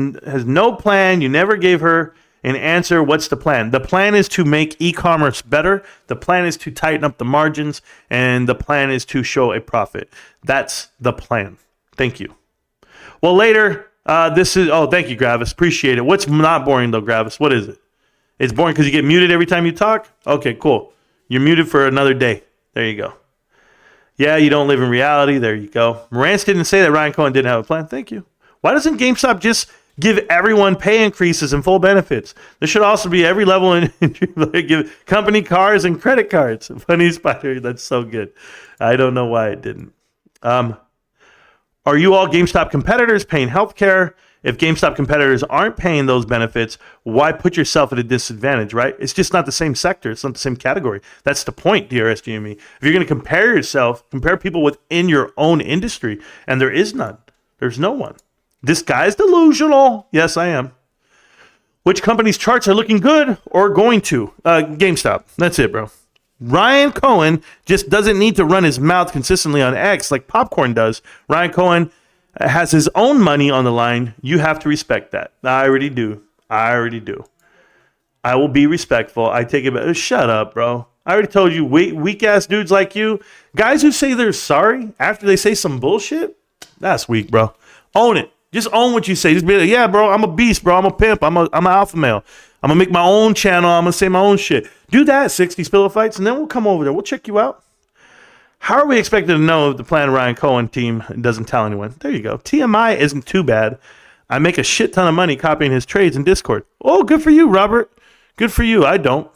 no plan. You never gave her an answer. What's the plan? The plan is to make e-commerce better. The plan is to tighten up the margins. And the plan is to show a profit. That's the plan. Thank you. Well, later, thank you, Gravis. Appreciate it. What's not boring, though, Gravis? What is it? It's boring because you get muted every time you talk? Okay, cool. You're muted for another day. There you go. Yeah, you don't live in reality. There you go. Marantz didn't say that Ryan Cohen didn't have a plan. Thank you. Why doesn't GameStop just give everyone pay increases and full benefits? There should also be every level in give company cars and credit cards. Funny Spider, that's so good. I don't know why it didn't. Are you all GameStop competitors paying healthcare? If GameStop competitors aren't paying those benefits, why put yourself at a disadvantage, right? It's just not the same sector. It's not the same category. That's the point, DRS GME. If you're going to compare people within your own industry, and there is none. There's no one. This guy's delusional. Yes, I am. Which company's charts are looking good or going to? GameStop. That's it, bro. Ryan Cohen just doesn't need to run his mouth consistently on X like Popcorn does. Ryan Cohen has his own money on the line. You have to respect that. I already do. I will be respectful. I take it back. Shut up, bro. I already told you, weak-ass dudes like you, guys who say they're sorry after they say some bullshit, that's weak, bro. Own it. Just own what you say. Just be like, yeah, bro, I'm a beast, bro. I'm a pimp. I'm an alpha male. I'm going to make my own channel. I'm going to say my own shit. Do that, 60s Pillow Fights, and then we'll come over there. We'll check you out. How are we expected to know if the Planet Ryan Cohen team doesn't tell anyone? There you go. TMI isn't too bad. I make a shit ton of money copying his trades in Discord. Oh, good for you, Robert. Good for you. I don't.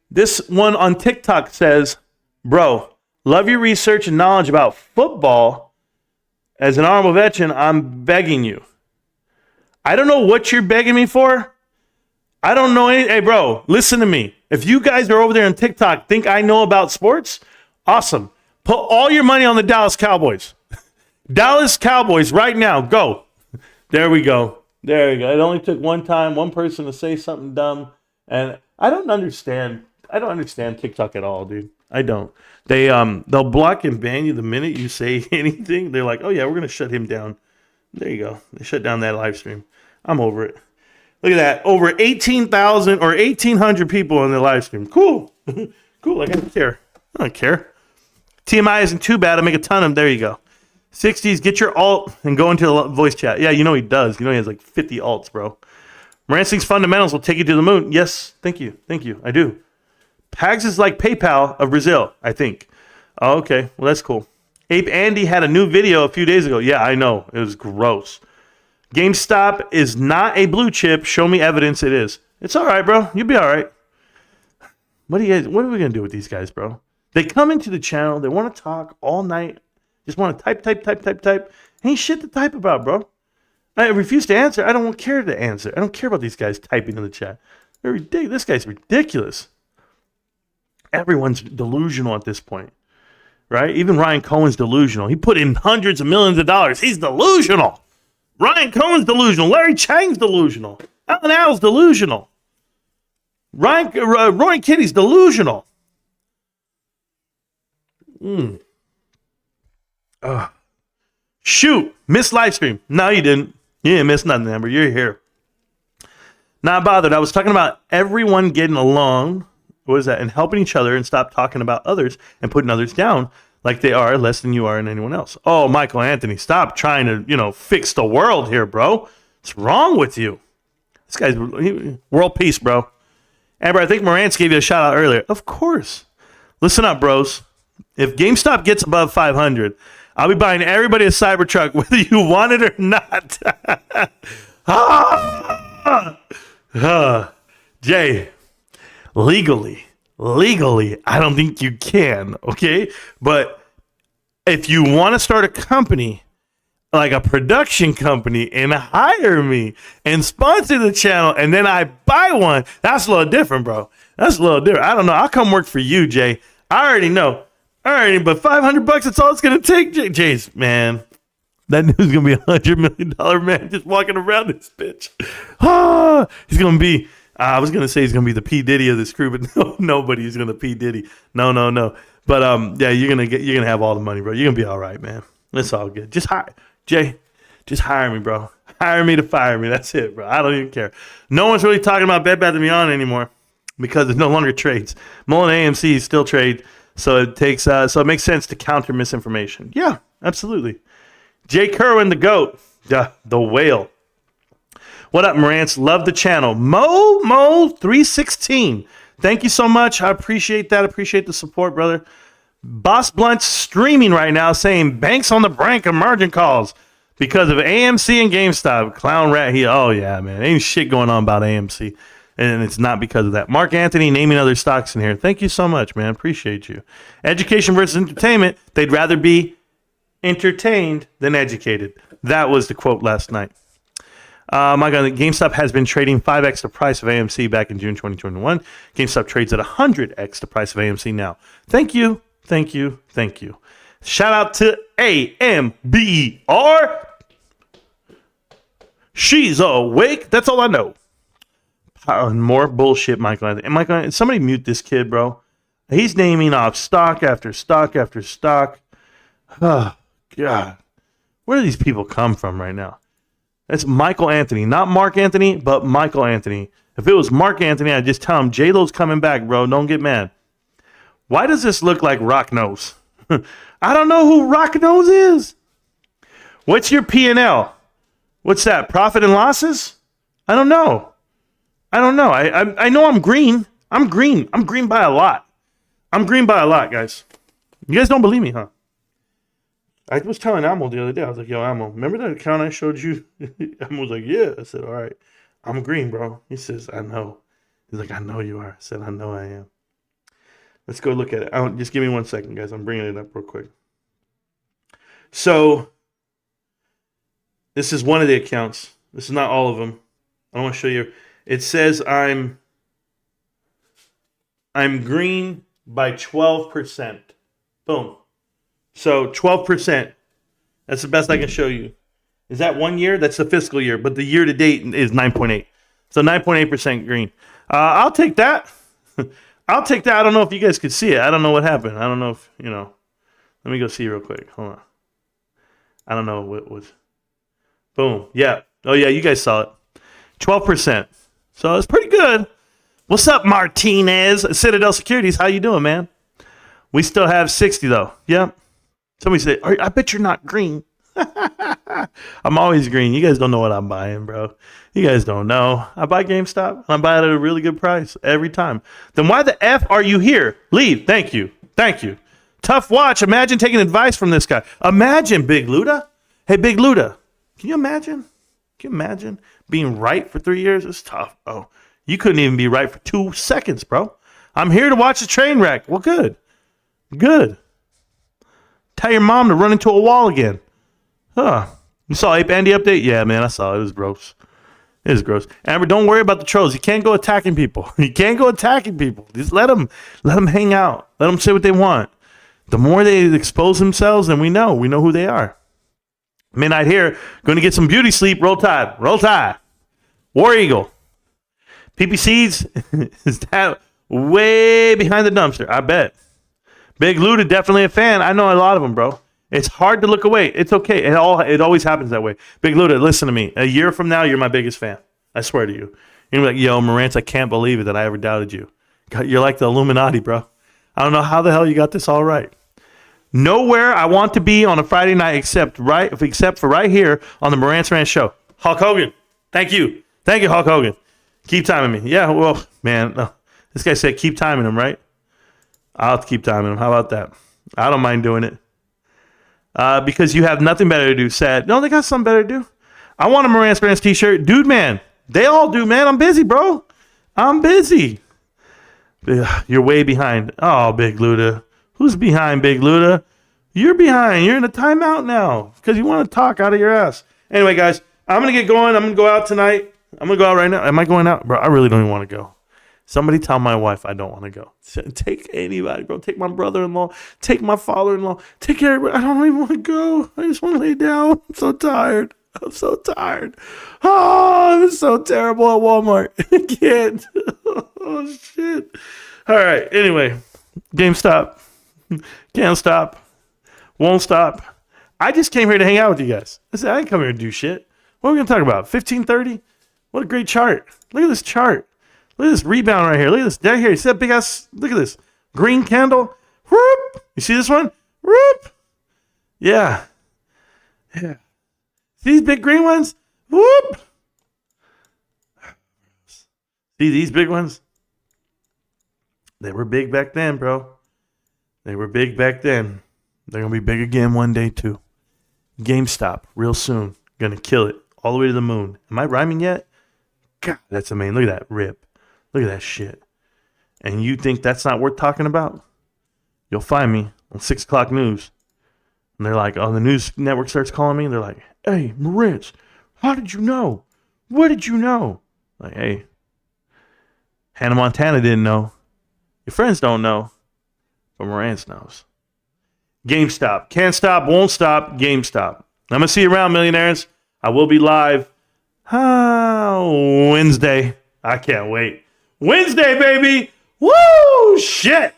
This one on TikTok says, bro, love your research and knowledge about football. As an honorable veteran, I'm begging you. I don't know what you're begging me for. I don't know any. Hey, bro, listen to me. If you guys are over there on TikTok think I know about sports, awesome. Put all your money on the Dallas Cowboys. Dallas Cowboys right now. Go. There we go. There you go. It only took one person to say something dumb. And I don't understand TikTok at all, dude. I don't. They'll block and ban you the minute you say anything. They're like, oh yeah, we're gonna shut him down. There you go. They shut down that live stream. I'm over it. Look at that. Over 18,000 or 1,800 people on the live stream. Cool. Cool. Like, I don't care. I don't care. TMI isn't too bad. I make a ton of them. There you go. 60s, get your alt and go into the voice chat. Yeah, you know he does. You know he has like 50 alts, bro. Marantz's fundamentals will take you to the moon. Yes, thank you. Thank you. I do. Pags is like PayPal of Brazil, I think. Oh, okay. Well, that's cool. Ape Andy had a new video a few days ago. Yeah, I know. It was gross. GameStop is not a blue chip. Show me evidence it is. It's all right, bro. You'll be all right. What are we going to do with these guys, bro? They come into the channel. They want to talk all night. Just want to type. Ain't shit to type about, bro. I refuse to answer. I don't care to answer. I don't care about these guys typing in the chat. They're ridiculous. This guy's ridiculous. Everyone's delusional at this point, right? Even Ryan Cohen's delusional. He put in hundreds of millions of dollars. He's delusional. Ryan Cohen's delusional. Larry Chang's delusional. Alan Al's delusional. Roy Kitty's delusional. Shoot. Missed live stream. No, you didn't. You didn't miss nothing, Amber. You're here. Not bothered. I was talking about everyone getting along what is that? And helping each other and stop talking about others and putting others down like they are less than you are and anyone else. Oh, Michael Anthony, stop trying to, fix the world here, bro. What's wrong with you? This guy's world peace, bro. Amber, I think Marantz gave you a shout out earlier. Of course. Listen up, bros. If GameStop gets above 500, I'll be buying everybody a Cybertruck, whether you want it or not. Jay, legally, I don't think you can, okay? But if you want to start a company, like a production company, and hire me and sponsor the channel, and then I buy one, that's a little different, bro. That's a little different. I don't know. I'll come work for you, Jay. I already know. But $500, that's all it's going to take, Jay's, man. That dude's going to be $100 million man just walking around this bitch. He's going to be, I was going to say he's going to be the P. Diddy of this crew, but no, nobody's going to P. Diddy. No. But yeah, you're going to have all the money, bro. You're going to be all right, man. It's all good. Just hire, Jay, just hire me, bro. Hire me to fire me. That's it, bro. I don't even care. No one's really talking about Bed Bath & Beyond anymore because it no longer trades. Mullen AMC still trade. So it makes sense to counter misinformation. Yeah, absolutely. Jay Kerwin, the GOAT, the whale. What up, Marantz? Love the channel. Mo316. Thank you so much. I appreciate that. Appreciate the support, brother. Boss Blunt's streaming right now saying banks on the brink of margin calls because of AMC and GameStop. Clown rat here. Oh, yeah, man. Ain't shit going on about AMC. And it's not because of that. Mark Anthony naming other stocks in here. Thank you so much, man. Appreciate you. Education versus entertainment. They'd rather be entertained than educated. That was the quote last night. My God, GameStop has been trading 5x the price of AMC back in June 2021. GameStop trades at 100x the price of AMC now. Thank you. Shout out to AMBR. She's awake. That's all I know. More bullshit, Michael Anthony. And Michael, somebody mute this kid, bro. He's naming off stock after stock after stock. Oh, God. Where do these people come from right now? That's Michael Anthony. Not Mark Anthony, but Michael Anthony. If it was Mark Anthony, I'd just tell him, J-Lo's coming back, bro. Don't get mad. Why does this look like Rock Nose? I don't know who Rock Nose is. What's your P&L? What's that? Profit and losses? I don't know. I know I'm green. I'm green by a lot. Guys. You guys don't believe me, huh? I was telling Amo the other day. I was like, yo, Amo, remember that account I showed you? Amo was like, yeah. I said, all right. I'm green, bro. He says, I know. He's like, I know you are. I said, I know I am. Let's go look at it. Just give me 1 second, guys. I'm bringing it up real quick. So, this is one of the accounts. This is not all of them. I want to show you. It says I'm green by 12%. Boom. So 12%. That's the best I can show you. Is that 1 year? That's the fiscal year, but the year to date is 9.8. So 9.8% green. I'll take that. I don't know if you guys could see it. I don't know what happened. I don't know if, Let me go see real quick. Hold on. I don't know what was. Boom. Yeah. Oh, yeah, you guys saw it. 12%. So it's pretty good. What's up, Martinez? Citadel Securities. How you doing, man? We still have 60, though. Yep. Somebody said, I bet you're not green. I'm always green. You guys don't know what I'm buying, bro. You guys don't know. I buy GameStop, and I buy it at a really good price every time. Then why the F are you here? Leave. Thank you. Tough watch. Imagine taking advice from this guy. Imagine, Big Luda. Hey, Big Luda. Can you imagine? Being right for 3 years? It's tough. Oh, you couldn't even be right for 2 seconds, bro. I'm here to watch the train wreck. Well, good. Tell your mom to run into a wall again. Huh. You saw Ape Andy update? Yeah, man, I saw it. It was gross. Amber, don't worry about the trolls. You can't go attacking people. Just let them hang out. Let them say what they want. The more they expose themselves, then we know who they are. Midnight here, going to get some beauty sleep. Roll Tide. War Eagle. PPC's is that way behind the dumpster. I bet. Big Luda, definitely a fan. I know a lot of them, bro. It's hard to look away. It's okay. It always happens that way. Big Luda, listen to me. A year from now, you're my biggest fan. I swear to you. You're like, yo, Marantz, I can't believe it that I ever doubted you. You're like the Illuminati, bro. I don't know how the hell you got this all right. Nowhere I want to be on a Friday night except for right here on the Marantz Rantz show. Hulk Hogan, thank you. Thank you, Hulk Hogan. Keep timing me. Yeah, well, man, this guy said keep timing him, right? I'll have to keep timing him. How about that? I don't mind doing it. Because you have nothing better to do. Sad. No, they got something better to do. I want a Marantz Rantz t-shirt. Dude, man. They all do, man. I'm busy, bro. I'm busy. You're way behind. Oh, Big Luda. Who's behind, Big Luda? You're behind. You're in a timeout now because you want to talk out of your ass. Anyway, guys, I'm going to get going. I'm going to go out tonight. I'm going to go out right now. Am I going out? Bro, I really don't even want to go. Somebody tell my wife I don't want to go. Take anybody, bro. Take my brother-in-law. Take my father-in-law. Take everybody. I don't even want to go. I just want to lay down. I'm so tired. Oh, it was so terrible at Walmart. I can't. Oh, shit. All right. Anyway, GameStop. Can't stop. Won't stop. I just came here to hang out with you guys. I didn't come here to do shit. What are we going to talk about? 1530? What a great chart. Look at this chart. Look at this rebound right here. Look at this. Down here. You see that big ass? Look at this. Green candle. Whoop. You see this one? Whoop. Yeah. See these big green ones? Whoop. See these big ones? They were big back then, bro. They were big back then. They're going to be big again one day, too. GameStop, real soon. Going to kill it all the way to the moon. Am I rhyming yet? God, that's amazing. Look at that rip. Look at that shit. And you think that's not worth talking about? You'll find me on 6 o'clock news. And they're like, oh, the news network starts calling me. They're like, hey, Marantz, how did you know? What did you know? Like, hey, Hannah Montana didn't know. Your friends don't know. But Marantz knows. GameStop. Can't stop, won't stop. GameStop. I'm going to see you around, millionaires. I will be live Wednesday. I can't wait. Wednesday, baby. Woo! Shit.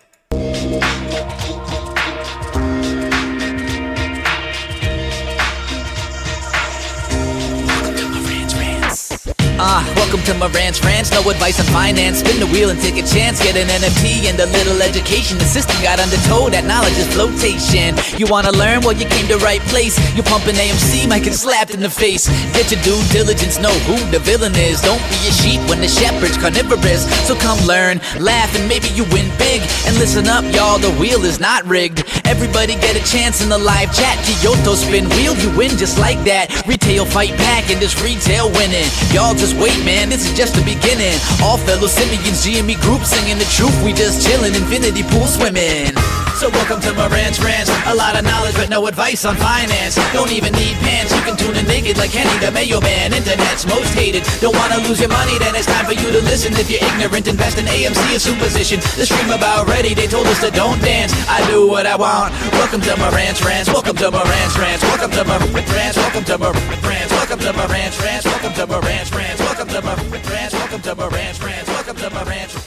Welcome to Marantz Rantz, no advice on finance. Spin the wheel and take a chance. Get an NFT and a little education. The system got undertow, that knowledge is flotation. You wanna learn? Well, you came to right place. You're pumping AMC, might get slapped in the face. Get your due diligence, know who the villain is. Don't be a sheep when the shepherd's carnivorous. So come learn, laugh, and maybe you win big. And listen up, y'all, the wheel is not rigged. Everybody get a chance in the live chat. Kyoto spin wheel, you win just like that. Retail fight back and this retail winning. Y'all just wait, man, this is just the beginning. All fellow simians, GME group singing the truth. We just chillin', infinity pool swimming. So welcome to Marantz Rantz. A lot of knowledge but no advice on finance. Don't even need pants, you can tune in naked like Henny the Mayo Man. Internet's most hated. Don't wanna lose your money, then it's time for you to listen. If you're ignorant, invest in AMC or superstition. The stream about ready, they told us to don't dance. I do what I want. Welcome to Marantz Rantz. Welcome to Marantz Rantz. Welcome to Marantz Rantz. Welcome to Marantz Rantz. Welcome to Marantz Rantz. Welcome to Marantz Rantz. Welcome to Marantz Rantz. Welcome to Marantz Rantz. Welcome to Marantz Rantz.